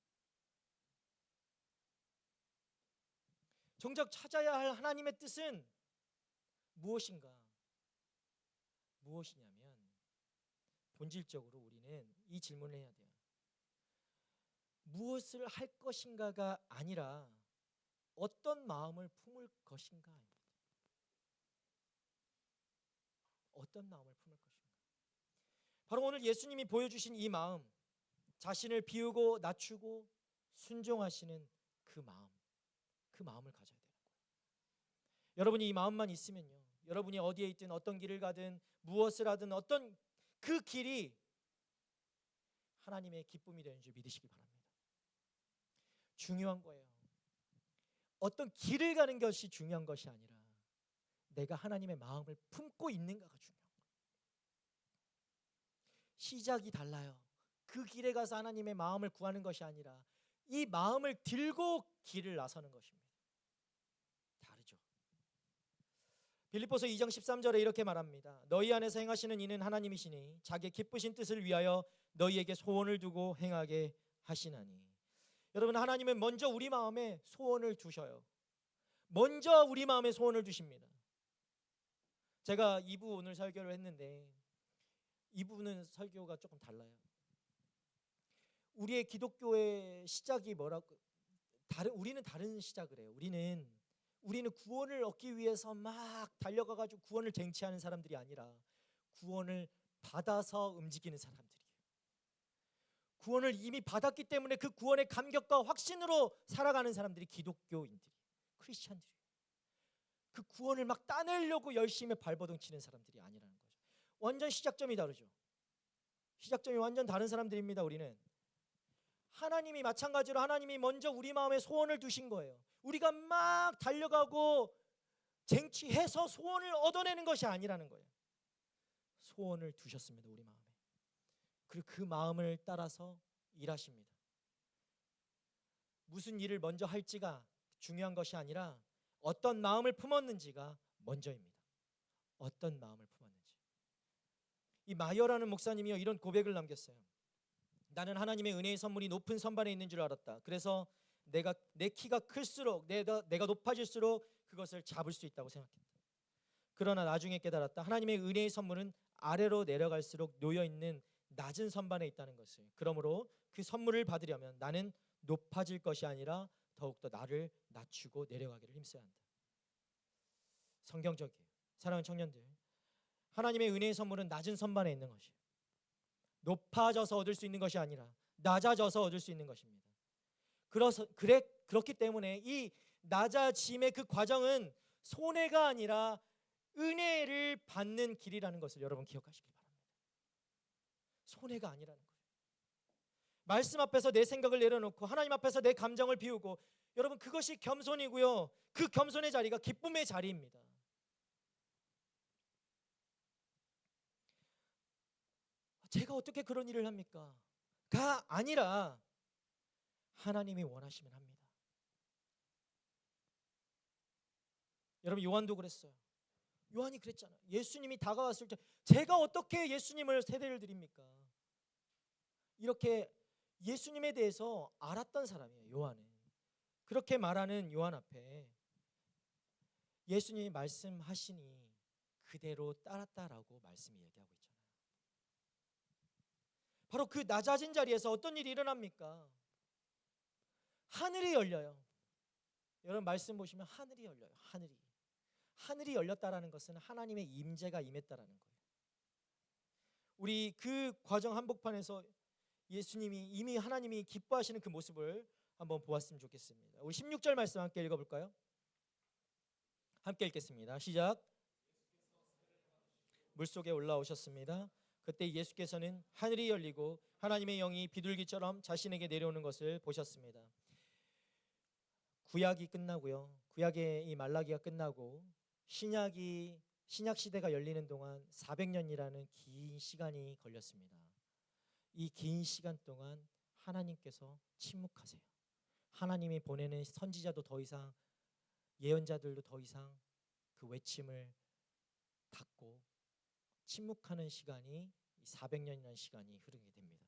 정작 찾아야 할 하나님의 뜻은 무엇인가? 무엇이냐면 본질적으로 우리는 이 질문을 해야 돼요. 무엇을 할 것인가가 아니라 어떤 마음을 품을 것인가입니다. 어떤 마음을 품을 것인가. 바로 오늘 예수님이 보여주신 이 마음, 자신을 비우고 낮추고 순종하시는 그 마음을 가져야 되는 거예요. 여러분이 이 마음만 있으면요, 여러분이 어디에 있든 어떤 길을 가든 무엇을 하든 어떤 그 길이 하나님의 기쁨이 되는 줄 믿으시기 바랍니다. 중요한 거예요. 어떤 길을 가는 것이 중요한 것이 아니라 내가 하나님의 마음을 품고 있는가가 중요한 거예요. 시작이 달라요. 그 길에 가서 하나님의 마음을 구하는 것이 아니라 이 마음을 들고 길을 나서는 것입니다. 다르죠. 빌립보서 2장 13절에 이렇게 말합니다. 너희 안에서 행하시는 이는 하나님이시니 자기의 기쁘신 뜻을 위하여 너희에게 소원을 두고 행하게 하시나니. 여러분, 하나님은 먼저 우리 마음에 소원을 두셔요. 먼저 우리 마음에 소원을 두십니다. 제가 2부 오늘 설교를 했는데 2부는 설교가 조금 달라요. 우리의 기독교의 시작이 뭐라고? 우리는 다른 시작을 해요. 우리는 구원을 얻기 위해서 막 달려가가지고 구원을 쟁취하는 사람들이 아니라 구원을 받아서 움직이는 사람들이에요. 구원을 이미 받았기 때문에 그 구원의 감격과 확신으로 살아가는 사람들이 기독교인들이에요. 크리스찬들이에요. 그 구원을 막 따내려고 열심히 발버둥 치는 사람들이 아니라는 거죠. 완전 시작점이 다르죠. 시작점이 완전 다른 사람들입니다. 우리는 하나님이 마찬가지로 하나님이 먼저 우리 마음에 소원을 두신 거예요. 우리가 막 달려가고 쟁취해서 소원을 얻어내는 것이 아니라는 거예요. 소원을 두셨습니다. 우리 마음에. 그리고 그 마음을 따라서 일하십니다. 무슨 일을 먼저 할지가 중요한 것이 아니라 어떤 마음을 품었는지가 먼저입니다. 어떤 마음을 품었는지. 이 마이어라는 목사님이요 이런 고백을 남겼어요. 나는 하나님의 은혜의 선물이 높은 선반에 있는 줄 알았다. 그래서 내 키가 클수록 내가 높아질수록 그것을 잡을 수 있다고 생각했다. 그러나 나중에 깨달았다. 하나님의 은혜의 선물은 아래로 내려갈수록 놓여 있는 낮은 선반에 있다는 것을. 그러므로 그 선물을 받으려면 나는 높아질 것이 아니라 더욱더 나를 낮추고 내려가기를 힘써야 한다. 성경적이에요. 사랑하는 청년들, 하나님의 은혜의 선물은 낮은 선반에 있는 것이에요. 높아져서 얻을 수 있는 것이 아니라 낮아져서 얻을 수 있는 것입니다. 그렇기 때문에 이 낮아짐의 그 과정은 손해가 아니라 은혜를 받는 길이라는 것을 여러분 기억하시기 바랍니다. 손해가 아니라는 거예요. 말씀 앞에서 내 생각을 내려놓고 하나님 앞에서 내 감정을 비우고, 여러분 그것이 겸손이고요. 그 겸손의 자리가 기쁨의 자리입니다. 제가 어떻게 그런 일을 합니까? 가 아니라 하나님이 원하시면 합니다. 여러분 요한도 그랬어요. 요한이 그랬잖아요. 예수님이 다가왔을 때 제가 어떻게 예수님을 세례를 드립니까? 이렇게 예수님에 대해서 알았던 사람이에요. 요한은. 그렇게 말하는 요한 앞에 예수님이 말씀하시니 그대로 따랐다라고 말씀이 얘기하고 있잖아요. 바로 그 낮아진 자리에서 어떤 일이 일어납니까? 하늘이 열려요. 여러분 말씀 보시면 하늘이 열려요. 하늘이 열렸다라는 것은 하나님의 임재가 임했다라는 거예요. 우리 그 과정 한복판에서 예수님이 이미 하나님이 기뻐하시는 그 모습을 한번 보았으면 좋겠습니다. 우리 16절 말씀 함께 읽어볼까요? 함께 읽겠습니다. 시작. 물속에 올라오셨습니다. 그때 예수께서는 하늘이 열리고 하나님의 영이 비둘기처럼 자신에게 내려오는 것을 보셨습니다. 구약이 끝나고요. 구약의 이 말라기가 끝나고 신약 시대가 열리는 동안 400년이라는 긴 시간이 걸렸습니다. 이 긴 시간 동안 하나님께서 침묵하세요. 하나님이 보내는 선지자도 더 이상, 예언자들도 더 이상 그 외침을 닫고 침묵하는 시간이 400년이라는 시간이 흐르게 됩니다.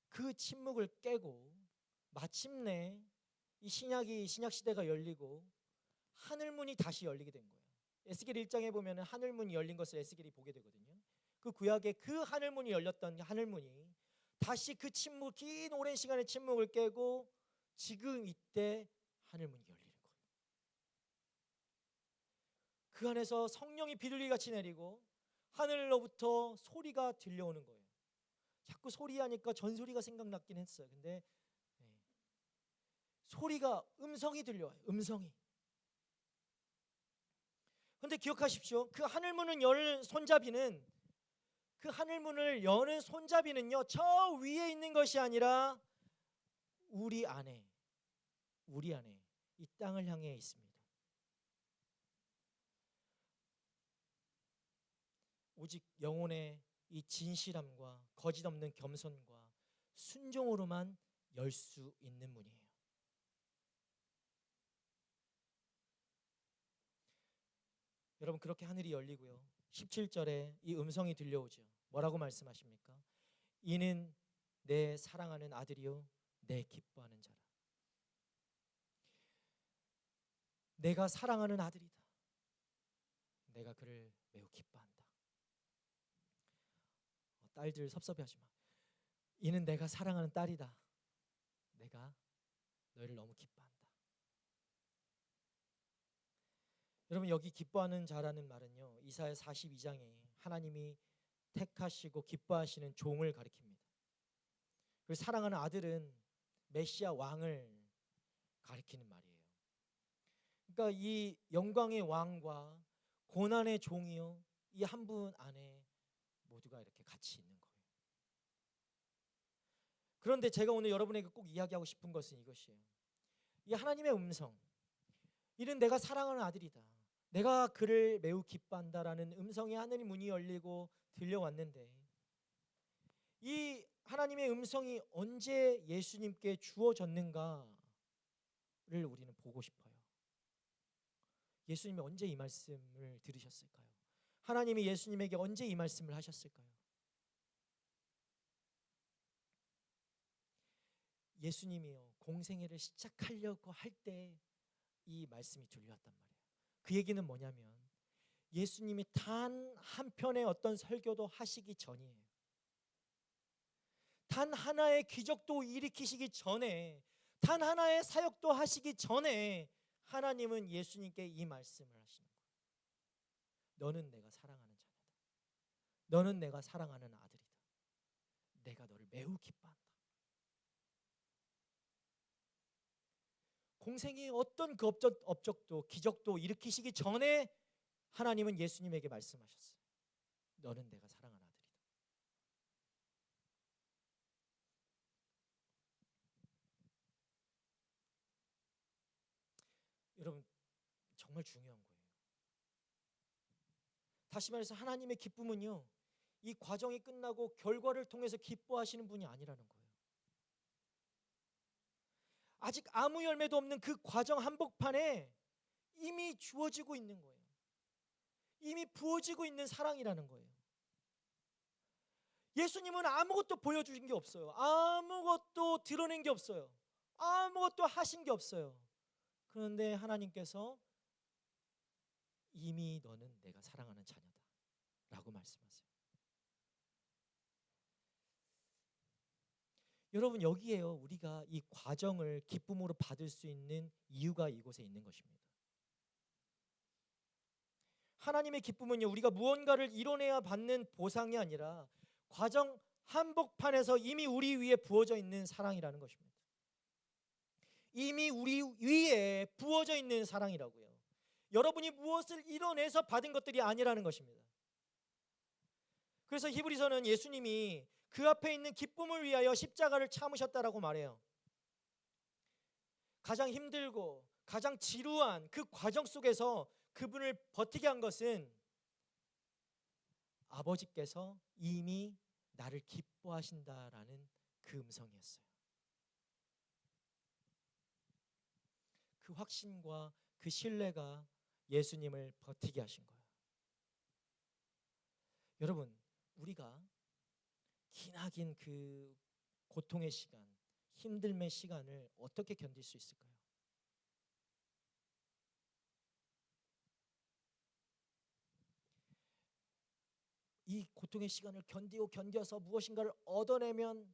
그 침묵을 깨고 마침내 이 신약 시대가 열리고 하늘문이 다시 열리게 된 거예요. 에스겔 1장에 보면은 하늘문이 열린 것을 에스겔이 보게 되거든요. 그 구약의 그 하늘문이 열렸던 하늘문이 다시 그 침묵, 긴 오랜 시간의 침묵을 깨고 지금 이때 하늘문이 열리는 거예요. 그 안에서 성령이 비둘기같이 내리고 하늘로부터 소리가 들려오는 거예요. 자꾸 소리하니까 전소리가 생각났긴 했어요. 근데 소리가 음성이 들려와요. 음성이. 근데 기억하십시오. 그 하늘문을 여는 손잡이는 그 하늘문을 여는 손잡이는요, 저 위에 있는 것이 아니라 우리 안에 이 땅을 향해 있습니다. 오직 영혼의 이 진실함과 거짓 없는 겸손과 순종으로만 열 수 있는 문이에요. 여러분 그렇게 하늘이 열리고요. 17절에 이 음성이 들려오죠. 뭐라고 말씀하십니까? 이는 내 사랑하는 아들이요 내 기뻐하는 자라. 내가 사랑하는 아들이다. 내가 그를 매우 기뻐한다. 딸들 섭섭해하지 마. 이는 내가 사랑하는 딸이다. 내가 너희를 너무 기뻐한다. 여러분 여기 기뻐하는 자라는 말은요, 이사야 42장에 하나님이 택하시고 기뻐하시는 종을 가리킵니다. 그리고 사랑하는 아들은 메시아 왕을 가리키는 말이에요. 그러니까 이 영광의 왕과 고난의 종이요, 이 한 분 안에 모두가 이렇게 같이 있는 거예요. 그런데 제가 오늘 여러분에게 꼭 이야기하고 싶은 것은 이것이에요. 이 하나님의 음성, 이는 내가 사랑하는 아들이다, 내가 그를 매우 기뻐한다라는 음성이 하늘의 문이 열리고 들려왔는데, 이 하나님의 음성이 언제 예수님께 주어졌는가를 우리는 보고 싶어요. 예수님이 언제 이 말씀을 들으셨을까요? 하나님이 예수님에게 언제 이 말씀을 하셨을까요? 예수님이요, 공생애를 시작하려고 할 때 이 말씀이 들려왔단 말이에요. 그 얘기는 뭐냐면 예수님이 단 한 편의 어떤 설교도 하시기 전이에요. 단 하나의 기적도 일으키시기 전에, 단 하나의 사역도 하시기 전에 하나님은 예수님께 이 말씀을 하시는 거예요. 너는 내가 사랑하는 자녀다. 너는 내가 사랑하는 아들이다. 내가 너를 매우 기뻐한다. 공생이 어떤 그 업적도 기적도 일으키시기 전에 하나님은 예수님에게 말씀하셨어요. 너는 내가 사랑하는 아들이다. 여러분 정말 중요한 거예요. 다시 말해서 하나님의 기쁨은요, 이 과정이 끝나고 결과를 통해서 기뻐하시는 분이 아니라는 거예요. 아직 아무 열매도 없는 그 과정 한복판에 이미 주어지고 있는 거예요. 이미 부어지고 있는 사랑이라는 거예요. 예수님은 아무것도 보여주신 게 없어요. 아무것도 드러낸 게 없어요. 아무것도 하신 게 없어요. 그런데 하나님께서 이미 너는 내가 사랑하는 자녀다 라고 말씀하세요. 여러분, 여기에요 우리가 이 과정을 기쁨으로 받을 수 있는 이유가 이곳에 있는 것입니다. 하나님의 기쁨은요, 우리가 무언가를 이뤄내야 받는 보상이 아니라 과정 한복판에서 이미 우리 위에 부어져 있는 사랑이라는 것입니다. 이미 우리 위에 부어져 있는 사랑이라고요. 여러분이 무엇을 이뤄내서 받은 것들이 아니라는 것입니다. 그래서 히브리서는 예수님이 그 앞에 있는 기쁨을 위하여 십자가를 참으셨다라고 말해요. 가장 힘들고 가장 지루한 그 과정 속에서 그분을 버티게 한 것은 아버지께서 이미 나를 기뻐하신다라는 그 음성이었어요. 그 확신과 그 신뢰가 예수님을 버티게 하신 거예요. 여러분, 우리가 기나긴 그 고통의 시간, 힘듦의 시간을 어떻게 견딜 수 있을까요? 이 고통의 시간을 견뎌서 무엇인가를 얻어내면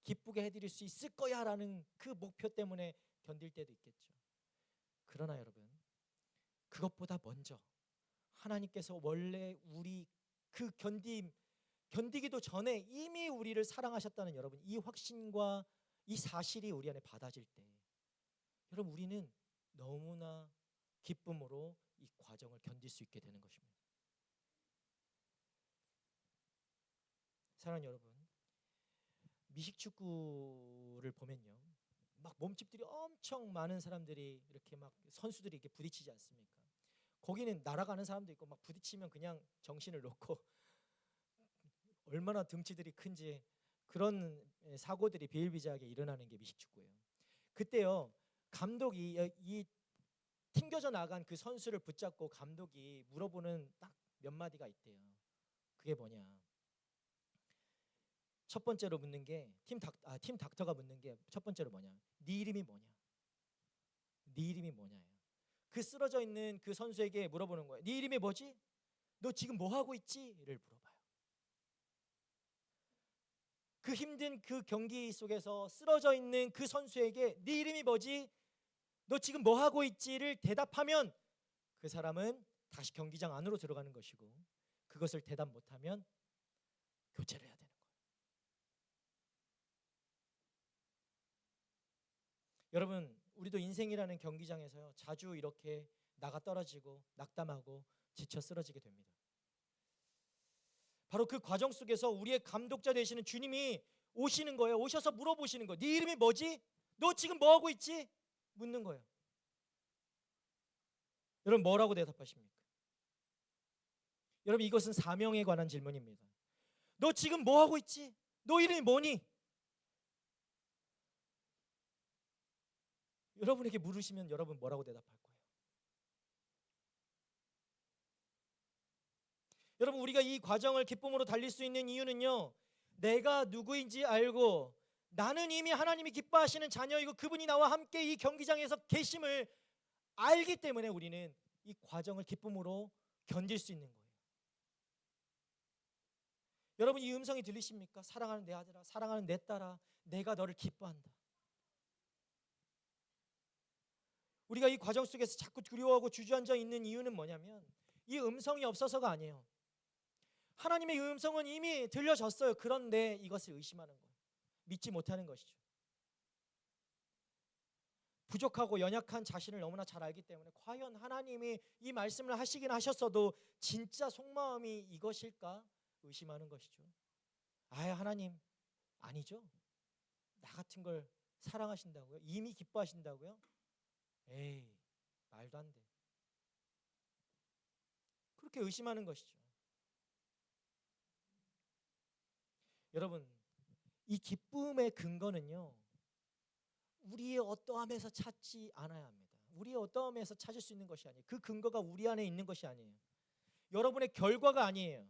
기쁘게 해드릴 수 있을 거야 라는 그 목표 때문에 견딜 때도 있겠죠. 그러나 여러분, 그것보다 먼저 하나님께서 원래 우리 그 견디기도 전에 이미 우리를 사랑하셨다는 여러분, 이 확신과 이 사실이 우리 안에 받아질 때 여러분, 우리는 너무나 기쁨으로 이 과정을 견딜 수 있게 되는 것입니다. 사랑하는 여러분, 미식축구를 보면요, 막 몸집들이 엄청 많은 사람들이 이렇게 막 선수들이 이렇게 부딪히지 않습니까? 거기는 날아가는 사람도 있고 막 부딪히면 그냥 정신을 놓고 얼마나 등치들이 큰지 그런 사고들이 비일비재하게 일어나는 게 미식축구예요. 그때요, 감독이 이 튕겨져 나간 그 선수를 붙잡고 감독이 물어보는 딱 몇 마디가 있대요. 그게 뭐냐? 첫 번째로 묻는 게 팀 닥터가 묻는 게 첫 번째로 뭐냐? 네 이름이 뭐냐? 네 이름이 뭐냐예요. 그 쓰러져 있는 그 선수에게 물어보는 거예요. 네 이름이 뭐지? 너 지금 뭐 하고 있지?를 물어봐요. 그 힘든 그 경기 속에서 쓰러져 있는 그 선수에게 네 이름이 뭐지? 너 지금 뭐 하고 있지를 대답하면 그 사람은 다시 경기장 안으로 들어가는 것이고, 그것을 대답 못하면 교체를 해야 되는 거예요. 여러분, 우리도 인생이라는 경기장에서요, 자주 이렇게 나가 떨어지고 낙담하고 지쳐 쓰러지게 됩니다. 바로 그 과정 속에서 우리의 감독자 되시는 주님이 오시는 거예요. 오셔서 물어보시는 거예요. 네 이름이 뭐지? 너 지금 뭐 하고 있지? 묻는 거예요. 여러분, 뭐라고 대답하십니까? 여러분, 이것은 사명에 관한 질문입니다. 너 지금 뭐 하고 있지? 너 이름이 뭐니? 여러분에게 물으시면 여러분 뭐라고 대답할 거예요? 여러분, 우리가 이 과정을 기쁨으로 달릴 수 있는 이유는요, 내가 누구인지 알고 나는 이미 하나님이 기뻐하시는 자녀이고 그분이 나와 함께 이 경기장에서 계심을 알기 때문에 우리는 이 과정을 기쁨으로 견딜 수 있는 거예요. 여러분, 이 음성이 들리십니까? 사랑하는 내 아들아, 사랑하는 내 딸아, 내가 너를 기뻐한다. 우리가 이 과정 속에서 자꾸 두려워하고 주저앉아 있는 이유는 뭐냐면 이 음성이 없어서가 아니에요. 하나님의 음성은 이미 들려졌어요. 그런데 이것을 의심하는 거예요. 믿지 못하는 것이죠. 부족하고 연약한 자신을 너무나 잘 알기 때문에 과연 하나님이 이 말씀을 하시긴 하셨어도 진짜 속마음이 이것일까 의심하는 것이죠. 하나님 아니죠? 나 같은 걸 사랑하신다고요? 이미 기뻐하신다고요? 에이, 말도 안 돼. 그렇게 의심하는 것이죠. 여러분, 이 기쁨의 근거는요, 우리의 어떠함에서 찾지 않아야 합니다. 우리의 어떠함에서 찾을 수 있는 것이 아니에요. 그 근거가 우리 안에 있는 것이 아니에요. 여러분의 결과가 아니에요.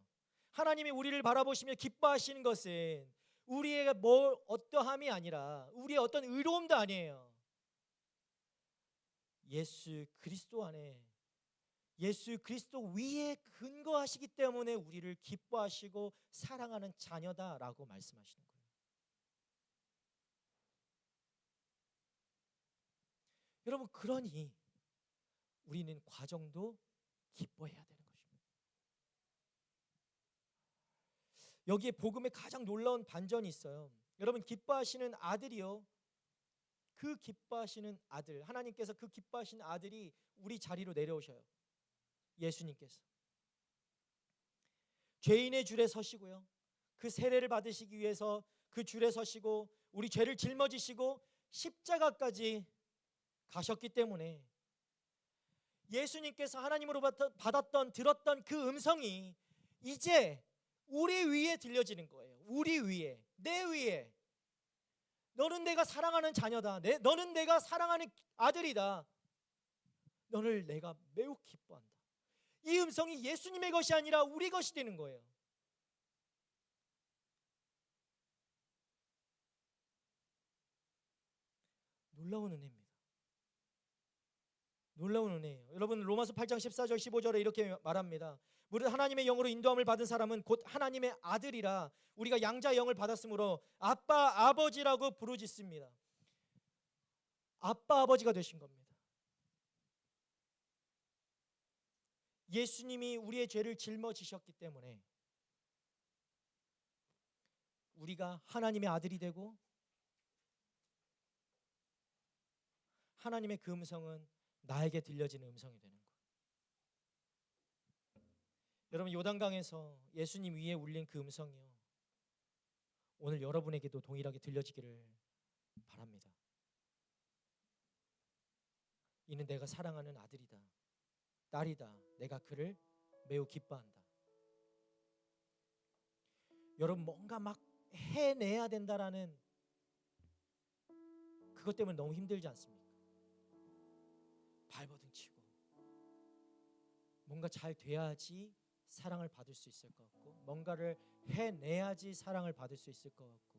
하나님이 우리를 바라보시며 기뻐하시는 것은 우리의 어떠함이 아니라 우리의 어떤 의로움도 아니에요. 예수 그리스도 안에 예수 그리스도 위에 근거하시기 때문에 우리를 기뻐하시고 사랑하는 자녀다라고 말씀하시는 거예요. 여러분, 그러니 우리는 과정도 기뻐해야 되는 것입니다. 여기에 복음의 가장 놀라운 반전이 있어요. 여러분, 기뻐하시는 아들이요, 그 기뻐하시는 아들, 하나님께서 그 기뻐하시는 아들이 우리 자리로 내려오셔요. 예수님께서 죄인의 줄에 서시고요, 그 세례를 받으시기 위해서 그 줄에 서시고 우리 죄를 짊어지시고 십자가까지 가셨기 때문에 예수님께서 하나님으로부터 받았던 들었던 그 음성이 이제 우리 위에 들려지는 거예요. 우리 위에, 내 위에. 너는 내가 사랑하는 자녀다. 너는 내가 사랑하는 아들이다. 너를 내가 매우 기뻐한다. 이 음성이 예수님의 것이 아니라 우리 것이 되는 거예요. 놀라운 은혜입니다. 놀라운 은혜예요. 여러분, 로마서 8장 14절 15절에 이렇게 말합니다. 무릇 하나님의 영으로 인도함을 받은 사람은 곧 하나님의 아들이라. 우리가 양자의 영을 받았으므로 아빠 아버지라고 부르짖습니다. 아빠 아버지가 되신 겁니다. 예수님이 우리의 죄를 짊어지셨기 때문에 우리가 하나님의 아들이 되고 하나님의 그 음성은 나에게 들려지는 음성이 되는 거예요. 여러분, 요단강에서 예수님 위에 울린 그 음성이요, 오늘 여러분에게도 동일하게 들려지기를 바랍니다. 이는 내가 사랑하는 아들이다, 딸이다. 내가 그를 매우 기뻐한다. 여러분, 뭔가 막 해내야 된다라는 그것 때문에 너무 힘들지 않습니까? 발버둥 치고 뭔가 잘 돼야지 사랑을 받을 수 있을 것 같고, 뭔가를 해내야지 사랑을 받을 수 있을 것 같고,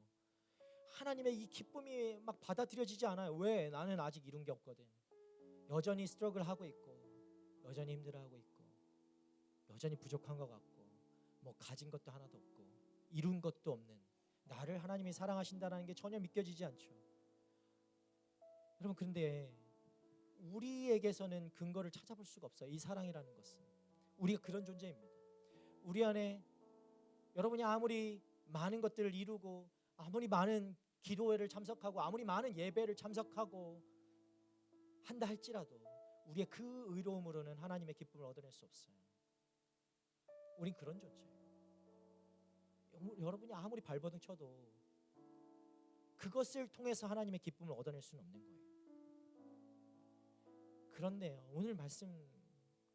하나님의 이 기쁨이 막 받아들여지지 않아요. 왜? 나는 아직 이룬 게 없거든. 여전히 스트러글 하고 있고, 여전히 힘들어하고 있고, 여전히 부족한 것 같고, 뭐 가진 것도 하나도 없고, 이룬 것도 없는 나를 하나님이 사랑하신다는 게 전혀 믿겨지지 않죠. 여러분, 그런데 우리에게서는 근거를 찾아볼 수가 없어요. 이 사랑이라는 것은 우리가 그런 존재입니다. 우리 안에 여러분이 아무리 많은 것들을 이루고, 아무리 많은 기도회를 참석하고, 아무리 많은 예배를 참석하고 한다 할지라도 우리의 그 의로움으로는 하나님의 기쁨을 얻어낼 수 없어요. 우린 그런 존재예요. 여러분이 아무리 발버둥 쳐도 그것을 통해서 하나님의 기쁨을 얻어낼 수는 없는 거예요. 그런데요, 오늘 말씀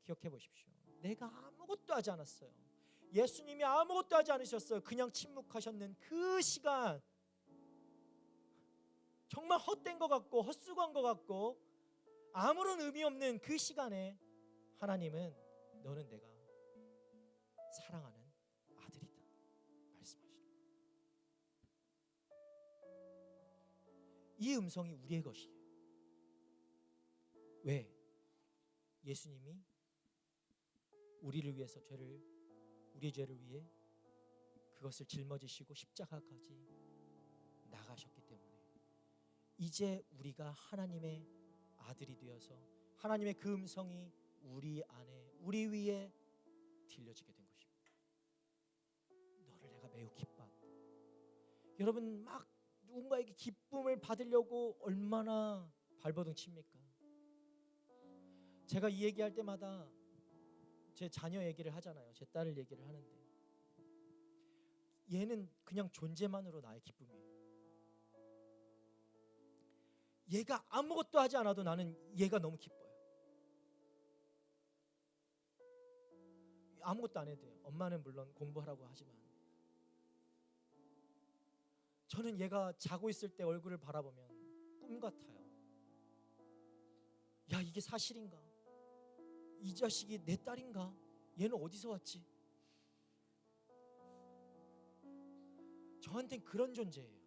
기억해 보십시오. 내가 아무것도 하지 않았어요. 예수님이 아무것도 하지 않으셨어요. 그냥 침묵하셨는 그 시간, 정말 헛된 것 같고 헛수고한 것 같고 아무런 의미 없는 그 시간에 하나님은 너는 내가 사랑하는 아들이다 말씀하시는 거예요. 이 음성이 우리의 것이에요. 왜? 예수님이 우리를 위해서 우리의 죄를 위해 그것을 짊어지시고 십자가까지 나가셨기 때문에 이제 우리가 하나님의 아들이 되어서 하나님의 그 음성이 우리 안에, 우리 위에 들려지게 된 것입니다. 너를 내가 매우 기뻐한다. 여러분, 막 누군가에게 기쁨을 받으려고 얼마나 발버둥 칩니까? 제가 이 얘기할 때마다 제 자녀 얘기를 하잖아요. 제 딸을 얘기를 하는데 얘는 그냥 존재만으로 나의 기쁨이에요. 얘가 아무것도 하지 않아도 나는 얘가 너무 기뻐요. 아무것도 안 해도 돼요. 엄마는 물론 공부하라고 하지만 저는 얘가 자고 있을 때 얼굴을 바라보면 꿈 같아요. 야, 이게 사실인가? 이 자식이 내 딸인가? 얘는 어디서 왔지? 저한텐 그런 존재예요.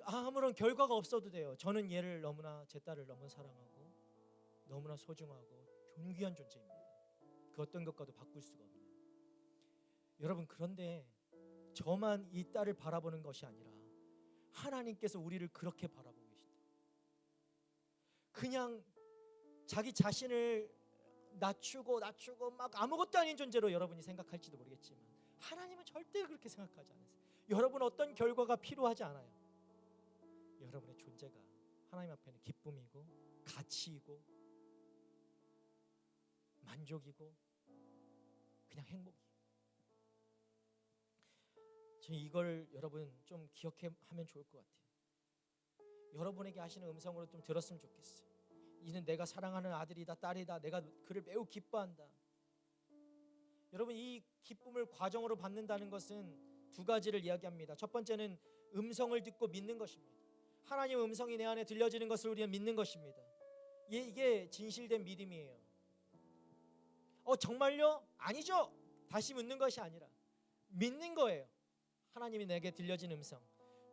아무런 결과가 없어도 돼요. 저는 얘를 너무나, 제 딸을 너무 사랑하고 너무나 소중하고 존귀한 존재입니다. 그 어떤 것과도 바꿀 수가 없는. 여러분, 그런데 저만 이 딸을 바라보는 것이 아니라 하나님께서 우리를 그렇게 바라보고 계신다. 그냥 자기 자신을 낮추고 막 아무것도 아닌 존재로 여러분이 생각할지도 모르겠지만 하나님은 절대 그렇게 생각하지 않으세요. 여러분 어떤 결과가 필요하지 않아요. 여러분의 존재가 하나님 앞에는 기쁨이고 가치이고 만족이고 그냥 행복이에요. 저는 이걸 여러분 좀 기억하면 좋을 것 같아요. 여러분에게 하시는 음성으로 좀 들었으면 좋겠어요. 이는 내가 사랑하는 아들이다, 딸이다. 내가 그를 매우 기뻐한다. 여러분, 이 기쁨을 과정으로 받는다는 것은 두 가지를 이야기합니다. 첫 번째는 음성을 듣고 믿는 것입니다. 하나님의 음성이 내 안에 들려지는 것을 우리는 믿는 것입니다. 이게 진실된 믿음이에요. 정말요? 아니죠. 다시 묻는 것이 아니라 믿는 거예요. 하나님이 내게 들려진 음성,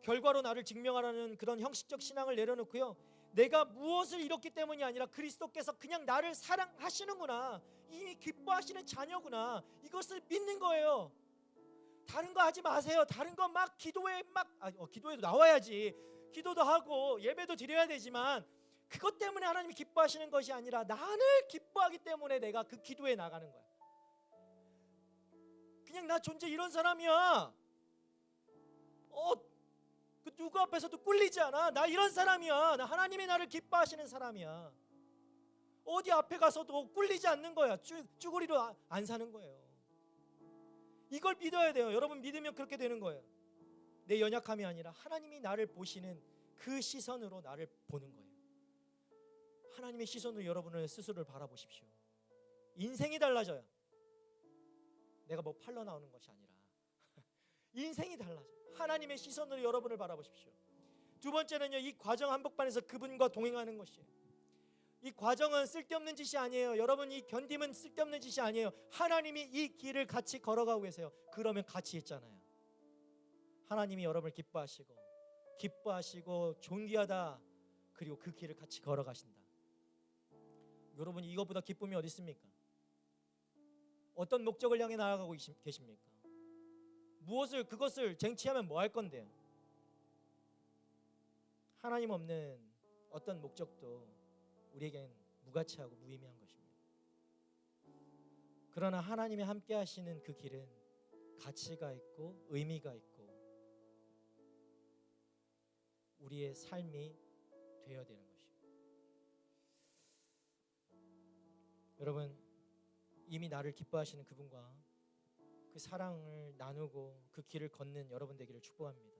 결과로 나를 증명하라는 그런 형식적 신앙을 내려놓고요, 내가 무엇을 이뤘기 때문이 아니라 그리스도께서 그냥 나를 사랑하시는구나, 이미 기뻐하시는 자녀구나, 이것을 믿는 거예요. 다른 거 하지 마세요. 다른 거 막 기도에 기도에도 나와야지. 기도도 하고 예배도 드려야 되지만 그것 때문에 하나님이 기뻐하시는 것이 아니라 나를 기뻐하기 때문에 내가 그 기도에 나가는 거야. 그냥 나 존재 이런 사람이야. 그 누구 앞에서도 꿀리지 않아. 나 이런 사람이야. 나 하나님이 나를 기뻐하시는 사람이야. 어디 앞에 가서도 꿀리지 않는 거야. 쭈구리로 안 사는 거예요. 이걸 믿어야 돼요. 여러분 믿으면 그렇게 되는 거예요. 내 연약함이 아니라 하나님이 나를 보시는 그 시선으로 나를 보는 거예요. 하나님의 시선으로 여러분을 스스로를 바라보십시오. 인생이 달라져요. 내가 뭐 팔러 나오는 것이 아니라 인생이 달라져요. 하나님의 시선으로 여러분을 바라보십시오. 두 번째는요, 이 과정 한복판에서 그분과 동행하는 것이에요. 이 과정은 쓸데없는 짓이 아니에요. 여러분, 이 견딤은 쓸데없는 짓이 아니에요. 하나님이 이 길을 같이 걸어가고 계세요. 그러면 같이 있잖아요. 하나님이 여러분을 기뻐하시고 존귀하다. 그리고 그 길을 같이 걸어가신다. 여러분, 이것보다 기쁨이 어디 있습니까? 어떤 목적을 향해 나아가고 계십니까? 그것을 쟁취하면 뭐 할 건데요? 하나님 없는 어떤 목적도 우리에겐 무가치하고 무의미한 것입니다. 그러나 하나님이 함께 하시는 그 길은 가치가 있고 의미가 있고 우리의 삶이 되어야 되는 것입니다. 여러분, 이미 나를 기뻐하시는 그분과 그 사랑을 나누고 그 길을 걷는 여러분 되기를 축복합니다.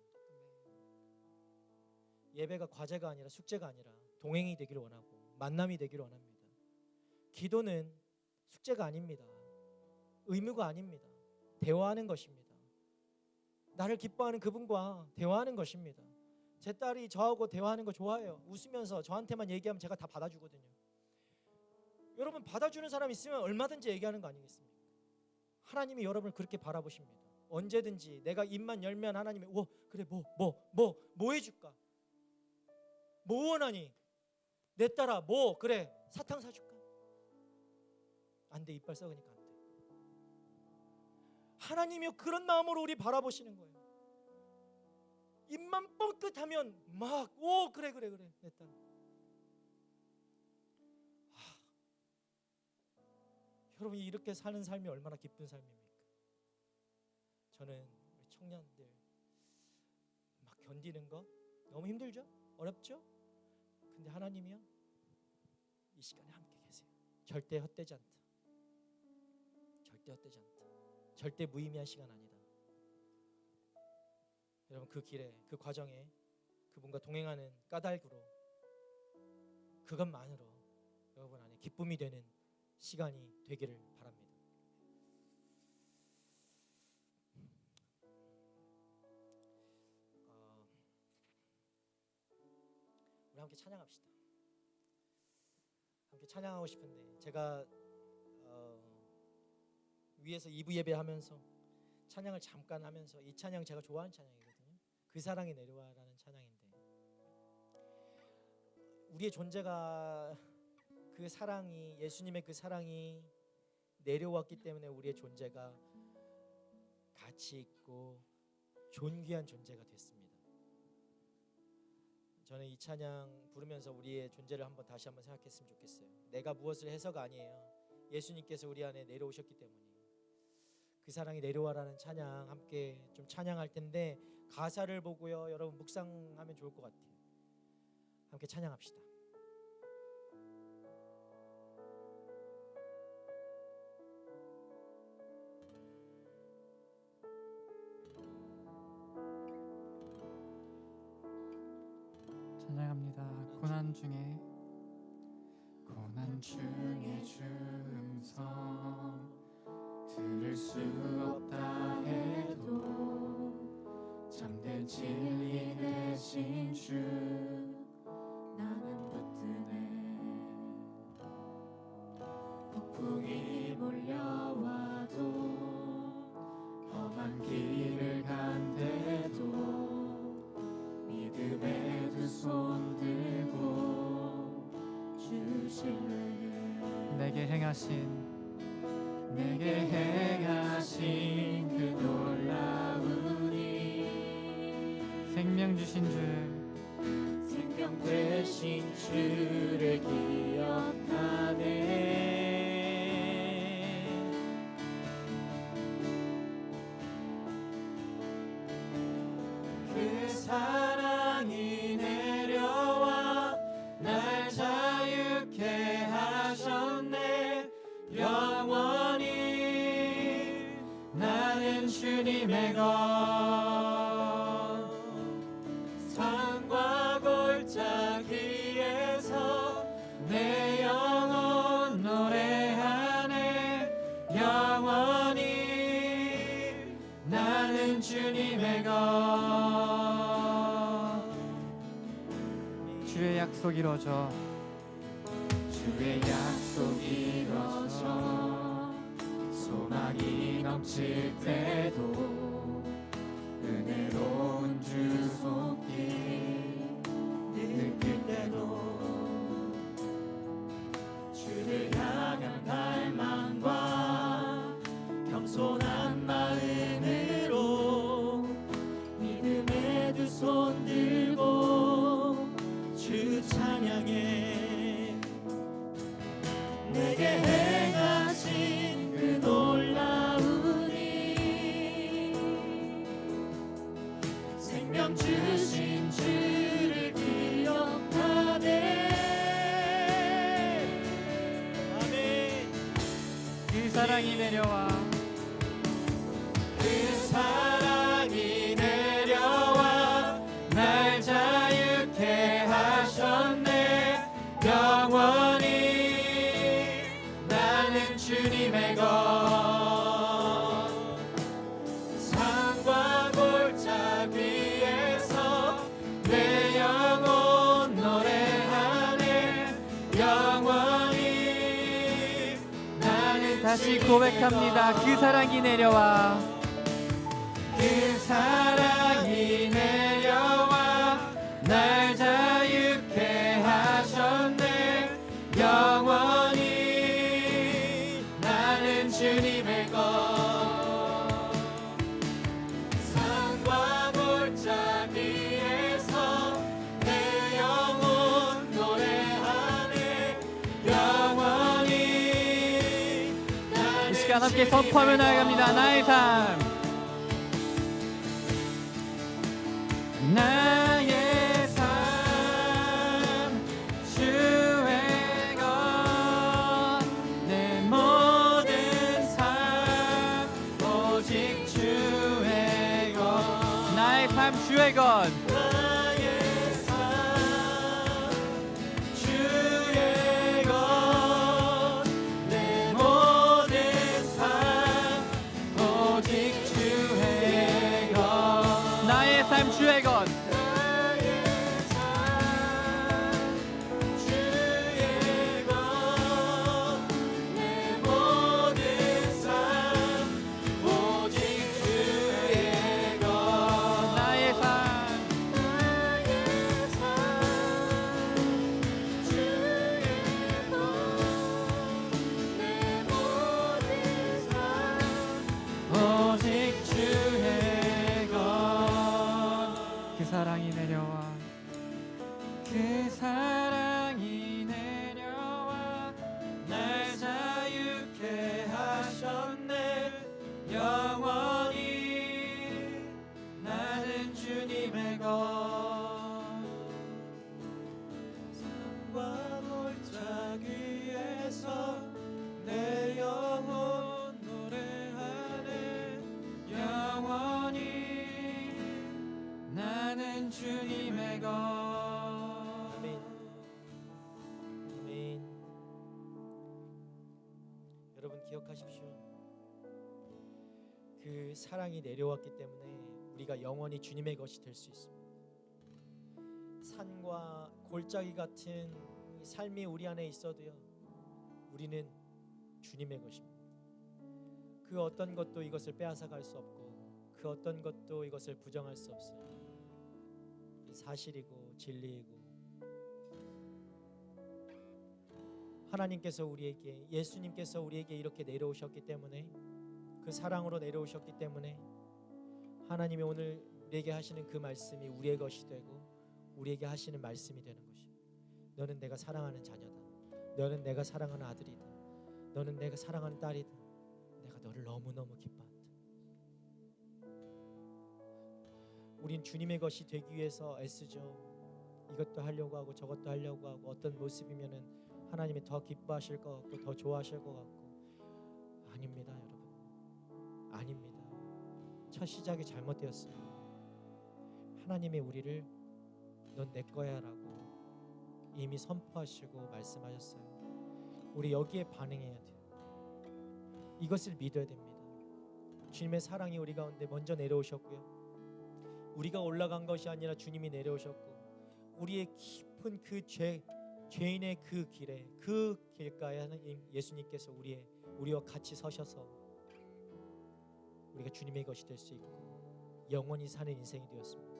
예배가 과제가 아니라 숙제가 아니라 동행이 되기를 원하고 만남이 되기를 원합니다. 기도는 숙제가 아닙니다. 의무가 아닙니다. 대화하는 것입니다. 나를 기뻐하는 그분과 대화하는 것입니다. 제 딸이 저하고 대화하는 거 좋아해요. 웃으면서 저한테만 얘기하면 제가 다 받아주거든요. 여러분, 받아주는 사람 있으면 얼마든지 얘기하는 거 아니겠습니까? 하나님이 여러분을 그렇게 바라보십니다. 언제든지 내가 입만 열면 하나님이 그래 뭐 해줄까? 뭐 원하니? 내 딸아 그래 사탕 사줄까? 안 돼, 이빨 썩으니까 안 돼. 하나님이 그런 마음으로 우리 바라보시는 거예요. 입만 뻥끗하면 막 그래 내 딸. 여러분, 이렇게 사는 삶이 얼마나 기쁜 삶입니까? 저는 우리 청년들 막 견디는 거 너무 힘들죠? 어렵죠? 근데 하나님이요, 이 시간에 함께 계세요. 절대 헛되지 않다. 절대 헛되지 않다. 절대 무의미한 시간 아니다. 여러분, 그 길에, 그 과정에 그분과 동행하는 까닭으로 그것만으로 여러분 안에 기쁨이 되는 시간이 되기를 바랍니다. 우리 함께 찬양합시다. 함께 찬양하고 싶은데 제가 위에서 2부 예배하면서 찬양을 잠깐 하면서 이 찬양 제가 좋아하는 찬양이거든요. 그 사랑이 내려와라는 찬양인데 우리의 존재가 그 사랑이 예수님의 그 사랑이 내려왔기 때문에 우리의 존재가 가치 있고 존귀한 존재가 됐습니다. 저는 이 찬양 부르면서 우리의 존재를 다시 한번 생각했으면 좋겠어요. 내가 무엇을 해서가 아니에요. 예수님께서 우리 안에 내려오셨기 때문에 그 사랑이 내려와라는 찬양 함께 좀 찬양할 텐데 가사를 보고요. 여러분 묵상하면 좋을 것 같아요. 함께 찬양합시다. 찬양합니다. 고난 중에 주 음성 들을 수 없다 해도 참된 진리 되신 주 나는 붙드네. 폭풍이 몰려와도 험한 길을 간대도 믿음에 두 손 들고 주 신뢰해. 내게 행하신 그 놀라운 일 생명 주신 주 생명 되신 주를 기억하네. 그 사랑이 내려와 날 자유케 하셨네. 영원히 나는 주님의 것. 산과 골짜기 위에서 내 영혼 노래하네. 영원히 나는 주님의 것. 주의 약속 이루어져. 주의 약속 이루어져. 소망이 넘칠 때도 은혜로운 주 손길 느낄 때도 주를 향한 갈망과 겸손한 마음으로 믿음의 두 손 들고 주 찬양해. 내게 행하신 그 놀라운 일 생명 주신 주를 기억하네. 아멘. 그 사랑이 내려와 그 사랑이 내려와 날 자유케 하셨네. 영원히 주님의 것. 산과 골짜기 위에서 내 영혼 노래하네. 영원히 나는 다시 고백합니다. 그 사랑이 내려와 그 사랑이 내려와 날 자유케 하셨네. 영원히 주님의 것. 산과 골짜기 위에서 내 영혼 노래하네. 영원히 이 시간 함께 선포하며 나아갑니다. 나의 삶 나의 삶 주의 것. 내 모든 삶 오직 주의 것. 나의 삶 주의 것. 나의 삶 주의 것. 내 모든 삶 오직 주의 것. 나의 삶 주의 것. 기억하십시오. 그 사랑이 내려왔기 때문에 우리가 영원히 주님의 것이 될 수 있습니다. 산과 골짜기 같은 이 삶이 우리 안에 있어도요, 우리는 주님의 것입니다. 그 어떤 것도 이것을 빼앗아갈 수 없고 그 어떤 것도 이것을 부정할 수 없어요. 사실이고 진리이고, 하나님께서 우리에게, 예수님께서 우리에게 이렇게 내려오셨기 때문에, 그 사랑으로 내려오셨기 때문에 하나님이 오늘 우리에게 하시는 그 말씀이 우리의 것이 되고 우리에게 하시는 말씀이 되는 것입니다. 너는 내가 사랑하는 자녀다. 너는 내가 사랑하는 아들이다. 너는 내가 사랑하는 딸이다. 내가 너를 너무너무 기뻐한다. 우린 주님의 것이 되기 위해서 애쓰죠. 이것도 하려고 하고 저것도 하려고 하고, 어떤 모습이면은 하나님이 더 기뻐하실 것 같고 더 좋아하실 것 같고. 아닙니다, 여러분. 아닙니다. 첫 시작이 잘못되었어요. 하나님이 우리를 넌 내 거야 라고 이미 선포하시고 말씀하셨어요. 우리 여기에 반응해야 돼요. 이것을 믿어야 됩니다. 주님의 사랑이 우리 가운데 먼저 내려오셨고요, 우리가 올라간 것이 아니라 주님이 내려오셨고, 우리의 깊은 그 죄인의 그 길에, 그 길가에 하나님 예수님께서 우리와 같이 서셔서 우리가 주님의 것이 될 수 있고 영원히 사는 인생이 되었습니다.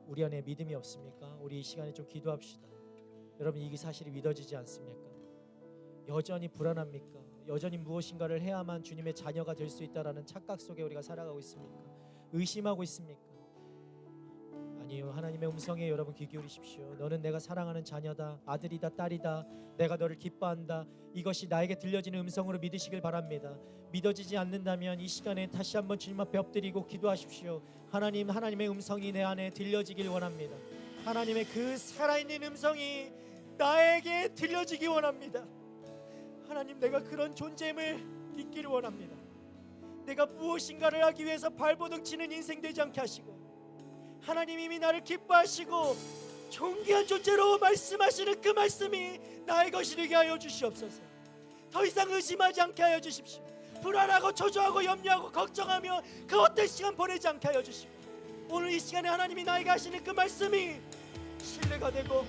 우리 안에 믿음이 없습니까? 우리 이 시간에 좀 기도합시다. 여러분, 이 사실이 믿어지지 않습니까? 여전히 불안합니까? 여전히 무엇인가를 해야만 주님의 자녀가 될 수 있다라는 착각 속에 우리가 살아가고 있습니까? 의심하고 있습니까? 아니요, 하나님의 음성에 여러분 귀 기울이십시오. 너는 내가 사랑하는 자녀다, 아들이다, 딸이다, 내가 너를 기뻐한다. 이것이 나에게 들려지는 음성으로 믿으시길 바랍니다. 믿어지지 않는다면 이 시간에 다시 한번 주님 앞에 엎드리고 기도하십시오. 하나님, 하나님의 음성이 내 안에 들려지길 원합니다. 하나님의 그 살아있는 음성이 나에게 들려지기 원합니다. 하나님, 내가 그런 존재임을 믿기를 원합니다. 내가 무엇인가를 하기 위해서 발버둥 치는 인생 되지 않게 하시고, 하나님 이미 나를 기뻐하시고 존귀한 존재로 말씀하시는 그 말씀이 나의 것이 되게 하여 주시옵소서. 더 이상 의심하지 않게 하여 주십시오. 불안하고 초조하고 염려하고 걱정하며 그 어떤 시간 보내지 않게 하여 주시고, 오늘 이 시간에 하나님이 나에게 하시는 그 말씀이 신뢰가 되고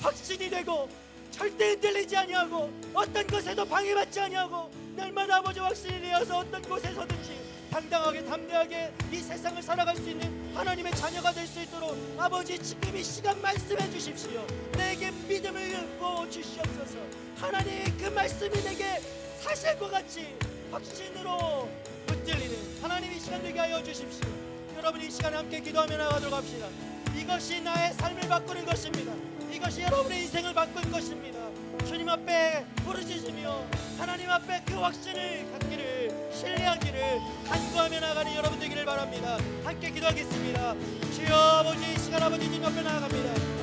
확신이 되고 절대 흔들리지 아니하고 어떤 것에도 방해받지 아니하고 날마다 아버지와 확신이 되어서 어떤 곳에서든지 당당하게 담대하게 이 세상을 살아갈 수 있는 하나님의 자녀가 될 수 있도록 아버지 지금 이 시간 말씀해 주십시오. 내게 믿음을 부어 주시옵소서. 하나님 그 말씀이 내게 사실과 같이 확신으로 붙들리는 하나님 이 시간 되게 하여 주십시오. 여러분, 이 시간에 함께 기도하며 나가도록 합시다. 이것이 나의 삶을 바꾸는 것입니다. 이것이 여러분의 인생을 바꾸는 것입니다. 주님 앞에 부르짖으며 하나님 앞에 그 확신을 갖기를, 신뢰하기를 간구하며 나가는 여러분 되기를 바랍니다. 함께 기도하겠습니다. 주여 아버지, 이 시간 아버지 주님 앞에 나아갑니다.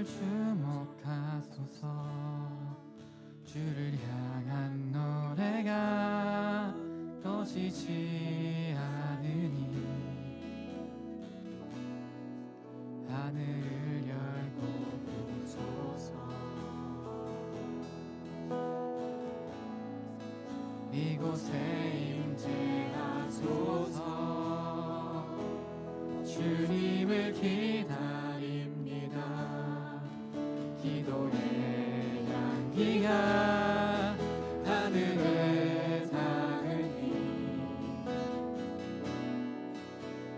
주목하소서. 주를 향한 노래가 꺼지지 않으니 하늘을 열고 보소서. 이곳에 임재하소서. 주님을 기다립니다. 기도의 향기가 하늘에 닿으니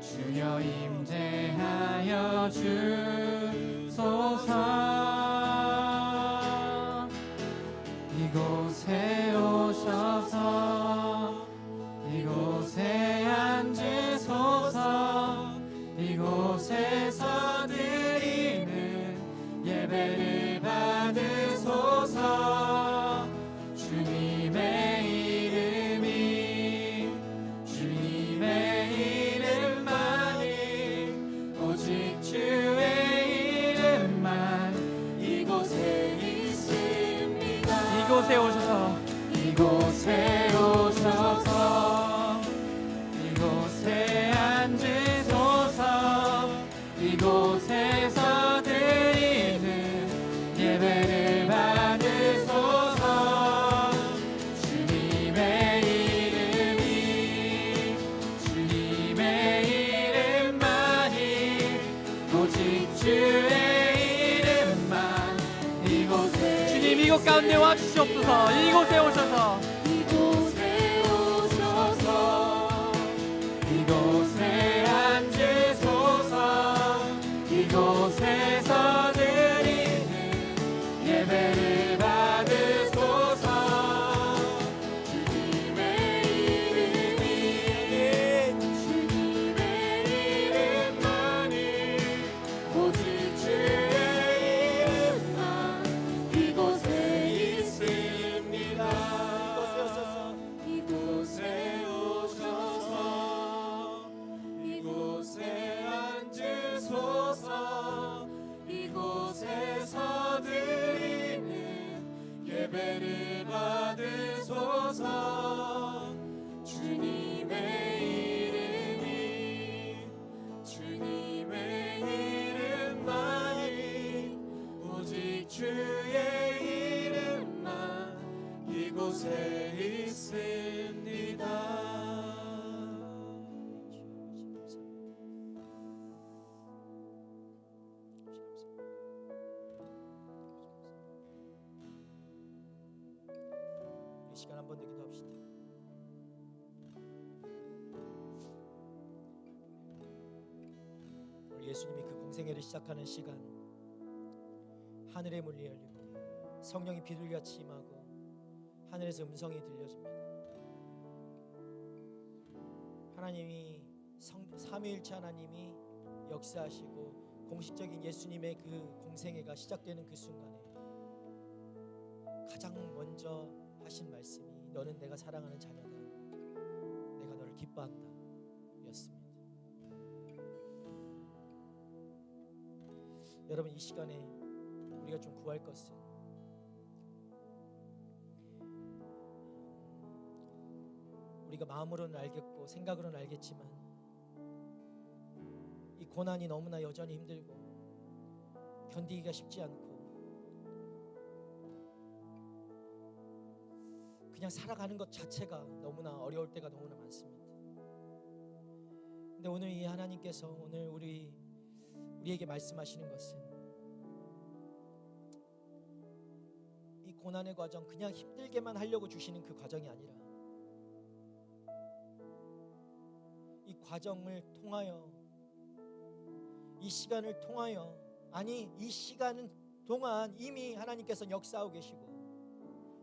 주여 임재하여 주소서. 이곳에 오셔서 이곳에 앉으소서. 이곳에서 드리는 예배를 받으소서. 주님의 이름만이 오직 주의 이름만 이곳에 있습니다. 이곳에 오셔서 이곳에 오셔서 이곳에 앉으소서. 이곳에서 드리는 예배를 받으소서. 주님의 이름만이 오직 주의 이름만 이곳에. 주님 이곳 가운데 와주시옵소서. 이곳에 오셔서 이곳에 오셔서 이곳에 앉으소서. 이곳에서 드리는 예배를 받으소서. 주님의 이름만이 오직 주의 이름만 이곳에 있습니다. 이곳에 오셔서 이곳에 앉으소서. 이곳에서 드리는 예배를 받으소서. 주님의 이름만이 오직 주의 이름만 이곳에 있습니다. 이 시간 한 번 더 기도합시다. 오늘 예수님이 그 공생애를 시작하는 시간, 하늘의 문이 열리고 성령이 비둘기같이 임하고 하늘에서 음성이 들려집니다. 하나님이 삼위일체 하나님이 역사하시고 공식적인 예수님의 그 공생애가 시작되는 그 순간에 가장 먼저 하신 말씀이 너는 내가 사랑하는 자녀다. 내가 너를 기뻐한다. 였습니다. 여러분 이 시간에 우리가 좀 구할 것은 우리가 마음으로는 알겠고 생각으로는 알겠지만 이 고난이 너무나 여전히 힘들고 견디기가 쉽지 않고 그냥 살아가는 것 자체가 너무나 어려울 때가 너무나 많습니다. 근데 오늘 이 하나님께서 오늘 우리에게 말씀하시는 것은 이 고난의 과정 그냥 힘들게만 하려고 주시는 그 과정이 아니라 이 과정을 통하여 이 시간을 통하여 이 시간 동안 이미 하나님께서 역사하고 계시고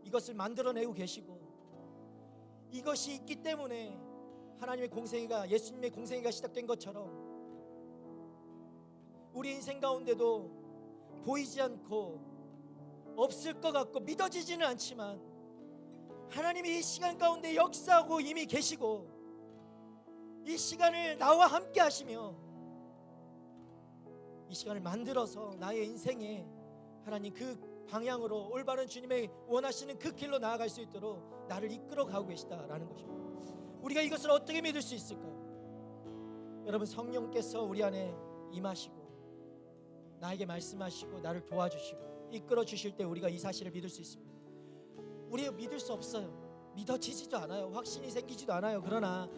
이것을 만들어내고 계시고 이것이 있기 때문에 하나님의 공생애가 예수님의 공생애가 시작된 것처럼 우리 인생 가운데도 보이지 않고 없을 것 같고 믿어지지는 않지만 하나님이 이 시간 가운데 역사하고 이미 계시고 이 시간을 나와 함께 하시며 이 시간을 만들어서 나의 인생에 하나님 그 방향으로 올바른 주님의 원하시는 그 길로 나아갈 수 있도록 나를 이끌어 가고 계시다라는 것입니다. 우리가 이것을 어떻게 믿을 수 있을까요? 여러분, 성령께서 우리 안에 임하시고 나에게 말씀하시고 나를 도와주시고 이끌어 주실 때 우리가 이 사실을 믿을 수 있습니다. 우리가 믿을 수 없어요. 믿어지지도 않아요. 확신이 생기지도 않아요. 그러나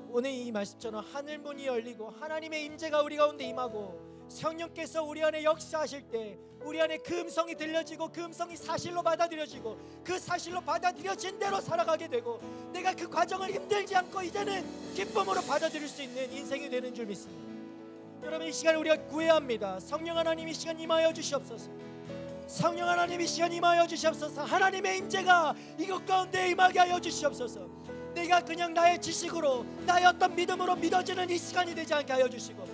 오늘 이 말씀처럼 하늘 문이 열리고 하나님의 임재가 우리 가운데 임하고 성령께서 우리 안에 역사하실 때 우리 안에 그 음성이 들려지고 그 음성이 사실로 받아들여지고 그 사실로 받아들여진 대로 살아가게 되고 내가 그 과정을 힘들지 않고 이제는 기쁨으로 받아들일 수 있는 인생이 되는 줄 믿습니다. 여러분, 이 시간에 우리가 구해야 합니다. 성령 하나님 이 시간 임하여 주시옵소서. 성령 하나님 이 시간 임하여 주시옵소서. 하나님의 임재가 이것 가운데 임하게 하여 주시옵소서. 내가 그냥 나의 지식으로 나의 어떤 믿음으로 믿어지는 이 시간이 되지 않게 하여 주시고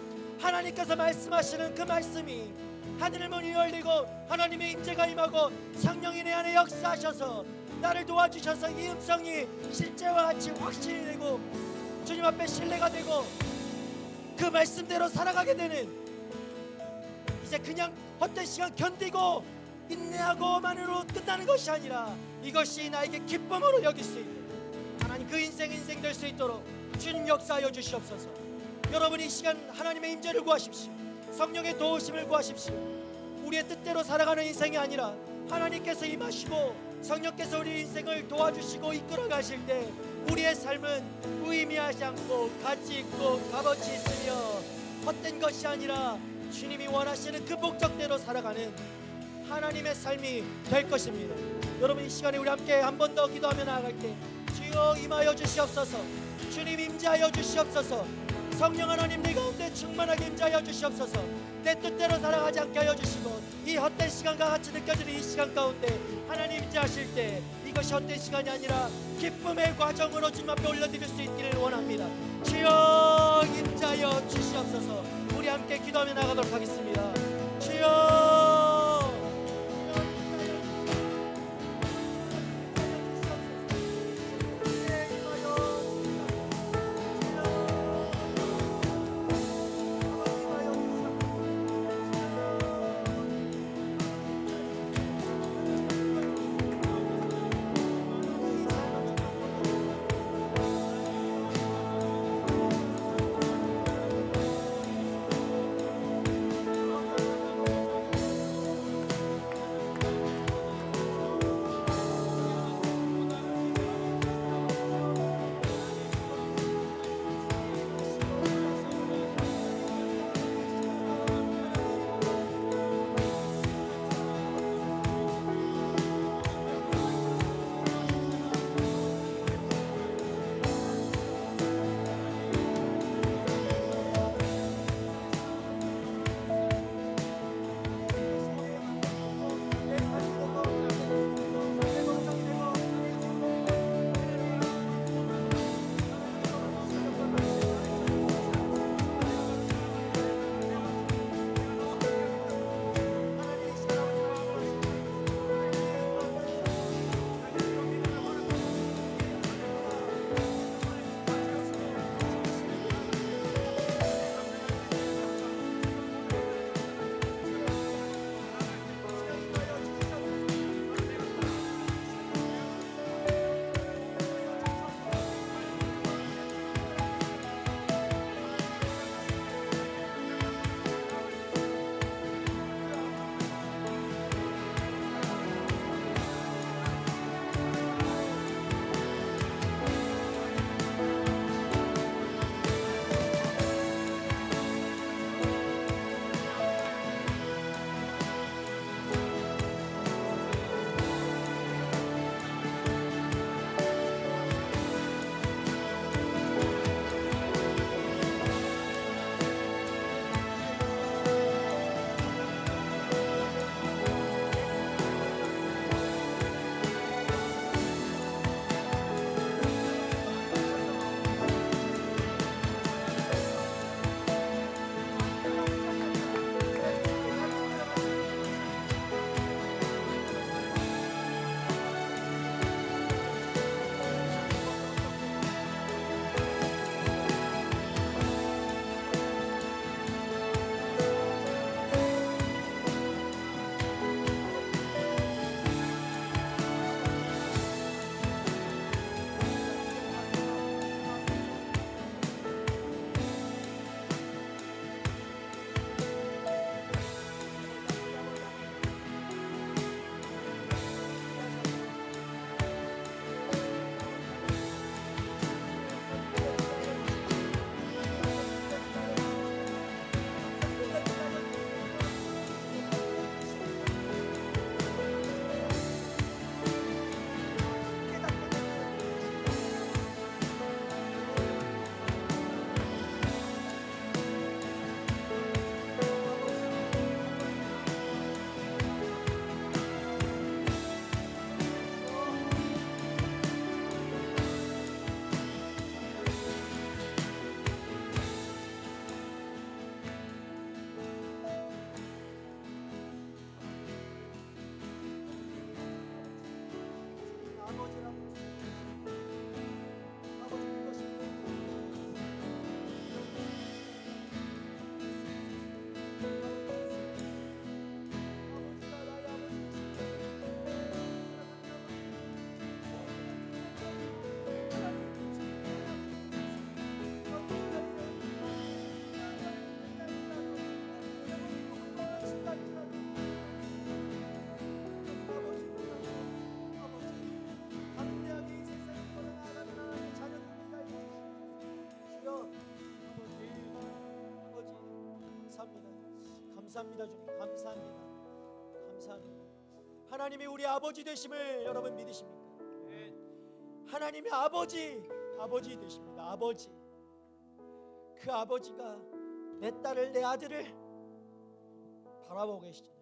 하나님께서 말씀하시는 그 말씀이 하늘 문이 열리고 하나님의 임재가 임하고 성령이 내 안에 역사하셔서 나를 도와주셔서 이 음성이 실제와 같이 확신이 되고 주님 앞에 신뢰가 되고 그 말씀대로 살아가게 되는, 이제 그냥 헛된 시간 견디고 인내하고만으로 끝나는 것이 아니라 이것이 나에게 기쁨으로 여길 수 있는 하나님 그 인생 될 수 있도록 주님 역사하여 주시옵소서. 여러분, 이 시간 하나님의 임재를 구하십시오. 성령의 도우심을 구하십시오. 우리의 뜻대로 살아가는 인생이 아니라 하나님께서 임하시고 성령께서 우리 인생을 도와주시고 이끌어 가실 때 우리의 삶은 무의미하지 않고 가치 있고 값어치 있으며 헛된 것이 아니라 주님이 원하시는 그 목적대로 살아가는 하나님의 삶이 될 것입니다. 여러분, 이 시간에 우리 함께 한 번 더 기도하며 나아갈 때 주여 임하여 주시옵소서. 주님 임재하여 주시옵소서. 성령 하나님 내 가운데 충만하게 임재하여 주시옵소서. 내 뜻대로 살아가지 않게 하여 주시고 이 헛된 시간과 같이 느껴지는 이 시간 가운데 하나님 임재하실 때 이것이 헛된 시간이 아니라 기쁨의 과정으로 주님 앞에 올려드릴 수 있기를 원합니다. 주여 임재하여 주시옵소서. 우리 함께 기도하며 나가도록 하겠습니다. 주여 감사합니다. 주님 감사합니다. 감사합니다. 하나님이 우리 아버지 되심을 여러분 믿으십니까? 하나님이 아버지 되십니다. 아버지. 그 아버지가 내 딸을 내 아들을 바라보고 계시잖아요.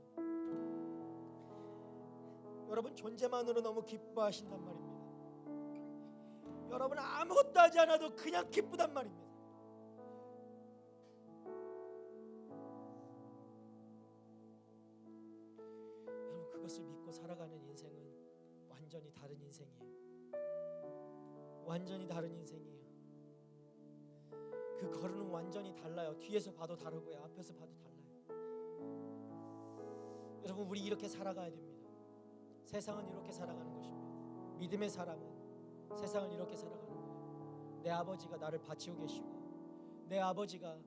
여러분 존재만으로 너무 기뻐하신단 말입니다. 여러분 아무것도 하지 않아도 그냥 기쁘단 말입니다. 여러분 그것을 믿고 살아가는 인생은 완전히 다른 인생이에요. 완전히 다른 인생이에요. 그 걸음은 완전히 달라요. 뒤에서 봐도 다르고요, 앞에서 봐도 달라요. 여러분 우리 이렇게 살아가야 됩니다. 세상은 이렇게 살아가는 것입니다. 믿음의 사람은 세상을 이렇게 살아가는 거예요. 내 아버지가 나를 바치고 계시고, 내 아버지가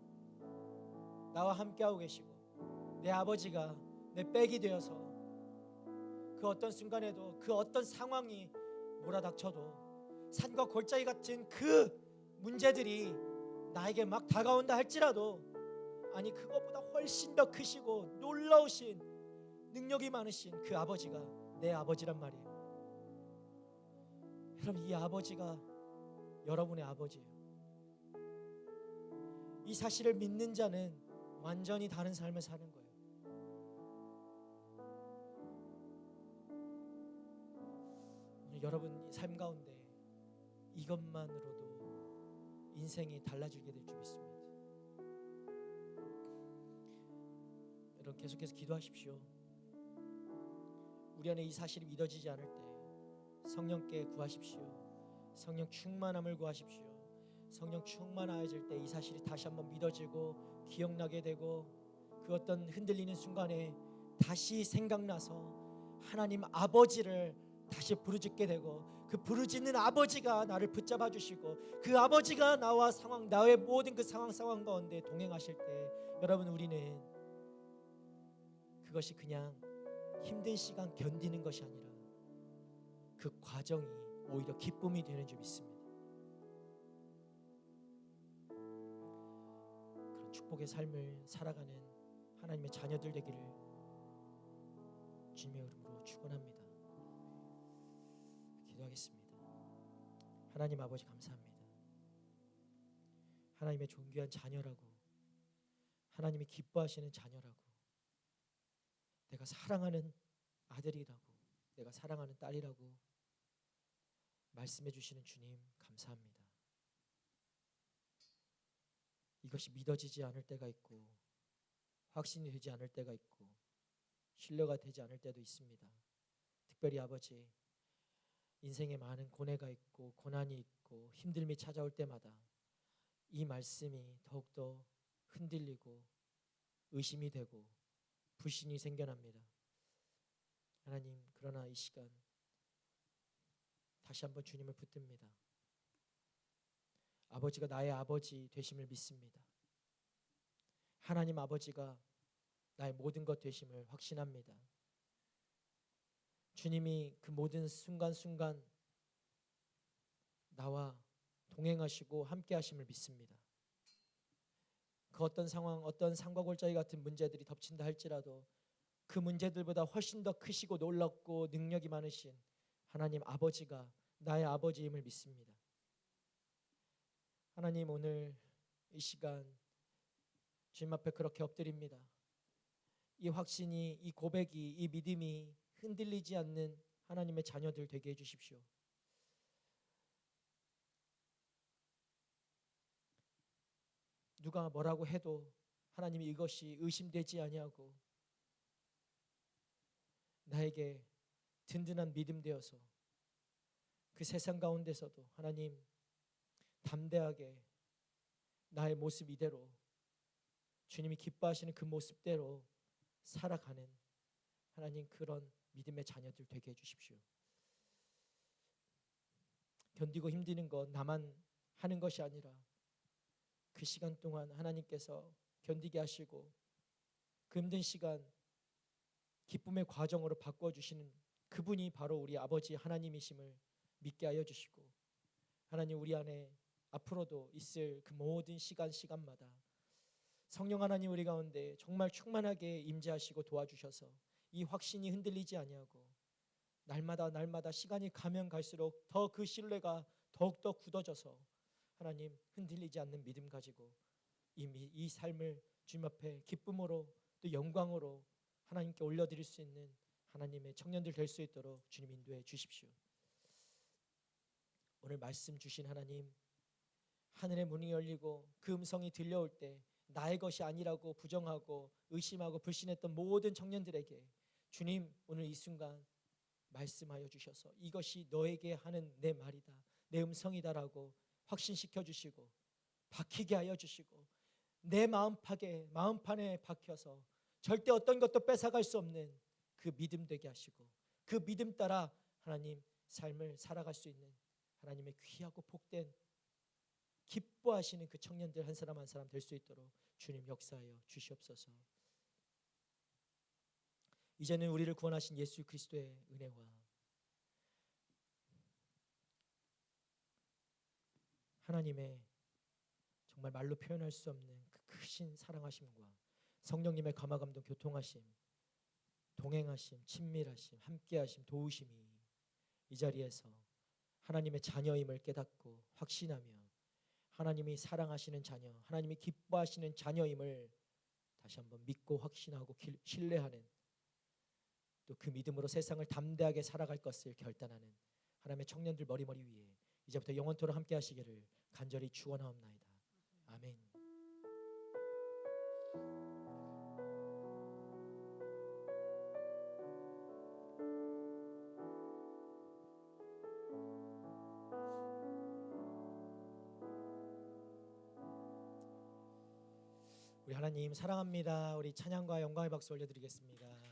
나와 함께하고 계시고, 내 아버지가 내 백이 되어서 그 어떤 순간에도 그 어떤 상황이 몰아닥쳐도 산과 골짜기 같은 그 문제들이 나에게 막 다가온다 할지라도, 아니 그것보다 훨씬 더 크시고 놀라우신 능력이 많으신 그 아버지가 내 아버지란 말이에요. 여러분 이 아버지가 여러분의 아버지예요. 이 사실을 믿는 자는 완전히 다른 삶을 사는 거예요. 오늘 여러분 삶 가운데 이것만으로도 인생이 달라지게 될 줄 믿습니다. 여러분 계속해서 기도하십시오. 우리 안에 이 사실이 믿어지지 않을 때 성령께 구하십시오. 성령 충만함을 구하십시오. 성령 충만하여질 때 이 사실이 다시 한번 믿어지고 기억나게 되고, 그 어떤 흔들리는 순간에 다시 생각나서 하나님 아버지를 다시 부르짖게 되고, 그 부르짖는 아버지가 나를 붙잡아 주시고, 그 아버지가 나와 나의 모든 그 상황 가운데 동행하실 때, 여러분 우리는 그것이 그냥 힘든 시간 견디는 것이 아니라 그 과정이 오히려 기쁨이 되는 줄 믿습니다. 그런 축복의 삶을 살아가는 하나님의 자녀들 되기를 주님의 이름으로 축원합니다. 기도하겠습니다. 하나님 아버지 감사합니다. 하나님의 존귀한 자녀라고, 하나님이 기뻐하시는 자녀라고, 내가 사랑하는 아들이라고, 내가 사랑하는 딸이라고 말씀해 주시는 주님 감사합니다. 이것이 믿어지지 않을 때가 있고, 확신이 되지 않을 때가 있고, 신뢰가 되지 않을 때도 있습니다. 특별히 아버지, 인생에 많은 고뇌가 있고 고난이 있고 힘듦이 찾아올 때마다 이 말씀이 더욱더 흔들리고 의심이 되고 불신이 생겨납니다. 하나님, 그러나 이 시간 다시 한번 주님을 붙듭니다. 아버지가 나의 아버지 되심을 믿습니다. 하나님 아버지가 나의 모든 것 되심을 확신합니다. 주님이 그 모든 순간순간 나와 동행하시고 함께 하심을 믿습니다. 그 어떤 상황, 어떤 산과 골짜기 같은 문제들이 덮친다 할지라도 그 문제들보다 훨씬 더 크시고 놀랍고 능력이 많으신 하나님 아버지가 나의 아버지임을 믿습니다. 하나님, 오늘 이 시간 주님 앞에 그렇게 엎드립니다. 이 확신이, 이 고백이, 이 믿음이 흔들리지 않는 하나님의 자녀들 되게 해주십시오. 누가 뭐라고 해도 하나님이 이것이 의심되지 아니하고 나에게 든든한 믿음 되어서 그 세상 가운데서도 하나님 담대하게 나의 모습 이대로 주님이 기뻐하시는 그 모습대로 살아가는 하나님, 그런 믿음의 자녀들 되게 해주십시오. 견디고 힘드는 것 나만 하는 것이 아니라 그 시간 동안 하나님께서 견디게 하시고 그 힘든 시간 기쁨의 과정으로 바꿔주시는 그분이 바로 우리 아버지 하나님이심을 믿게 하여 주시고, 하나님, 우리 안에 앞으로도 있을 그 모든 시간마다 성령 하나님 우리 가운데 정말 충만하게 임재하시고 도와주셔서 이 확신이 흔들리지 아니하고 날마다 시간이 가면 갈수록 더 그 신뢰가 더욱더 굳어져서 하나님 흔들리지 않는 믿음 가지고 이 삶을 주님 앞에 기쁨으로 또 영광으로 하나님께 올려드릴 수 있는 하나님의 청년들 될 수 있도록 주님 인도해 주십시오. 오늘 말씀 주신 하나님, 하늘의 문이 열리고 그 음성이 들려올 때 나의 것이 아니라고 부정하고 의심하고 불신했던 모든 청년들에게 주님 오늘 이 순간 말씀하여 주셔서 이것이 너에게 하는 내 말이다, 내 음성이다라고 확신시켜 주시고 박히게 하여 주시고 내 마음판에 박혀서 절대 어떤 것도 뺏어갈 수 없는 그 믿음 되게 하시고 그 믿음 따라 하나님 삶을 살아갈 수 있는 하나님의 귀하고 복된 기뻐하시는 그 청년들 한 사람 한 사람 될 수 있도록 주님 역사하여 주시옵소서. 이제는 우리를 구원하신 예수 그리스도의 은혜와 하나님의 정말 말로 표현할 수 없는 그 크신 사랑하심과 성령님의 감화감동 교통하심, 동행하심, 친밀하심, 함께하심, 도우심이 이 자리에서 하나님의 자녀임을 깨닫고 확신하며 하나님이 사랑하시는 자녀, 하나님이 기뻐하시는 자녀임을 다시 한번 믿고 확신하고 신뢰하는 또 그 믿음으로 세상을 담대하게 살아갈 것을 결단하는 하나님의 청년들 머리머리 위에 이제부터 영원토록 함께 하시기를 간절히 축원하옵나이다. 아멘. 우리 하나님 사랑합니다. 우리 찬양과 영광의 박수 올려드리겠습니다.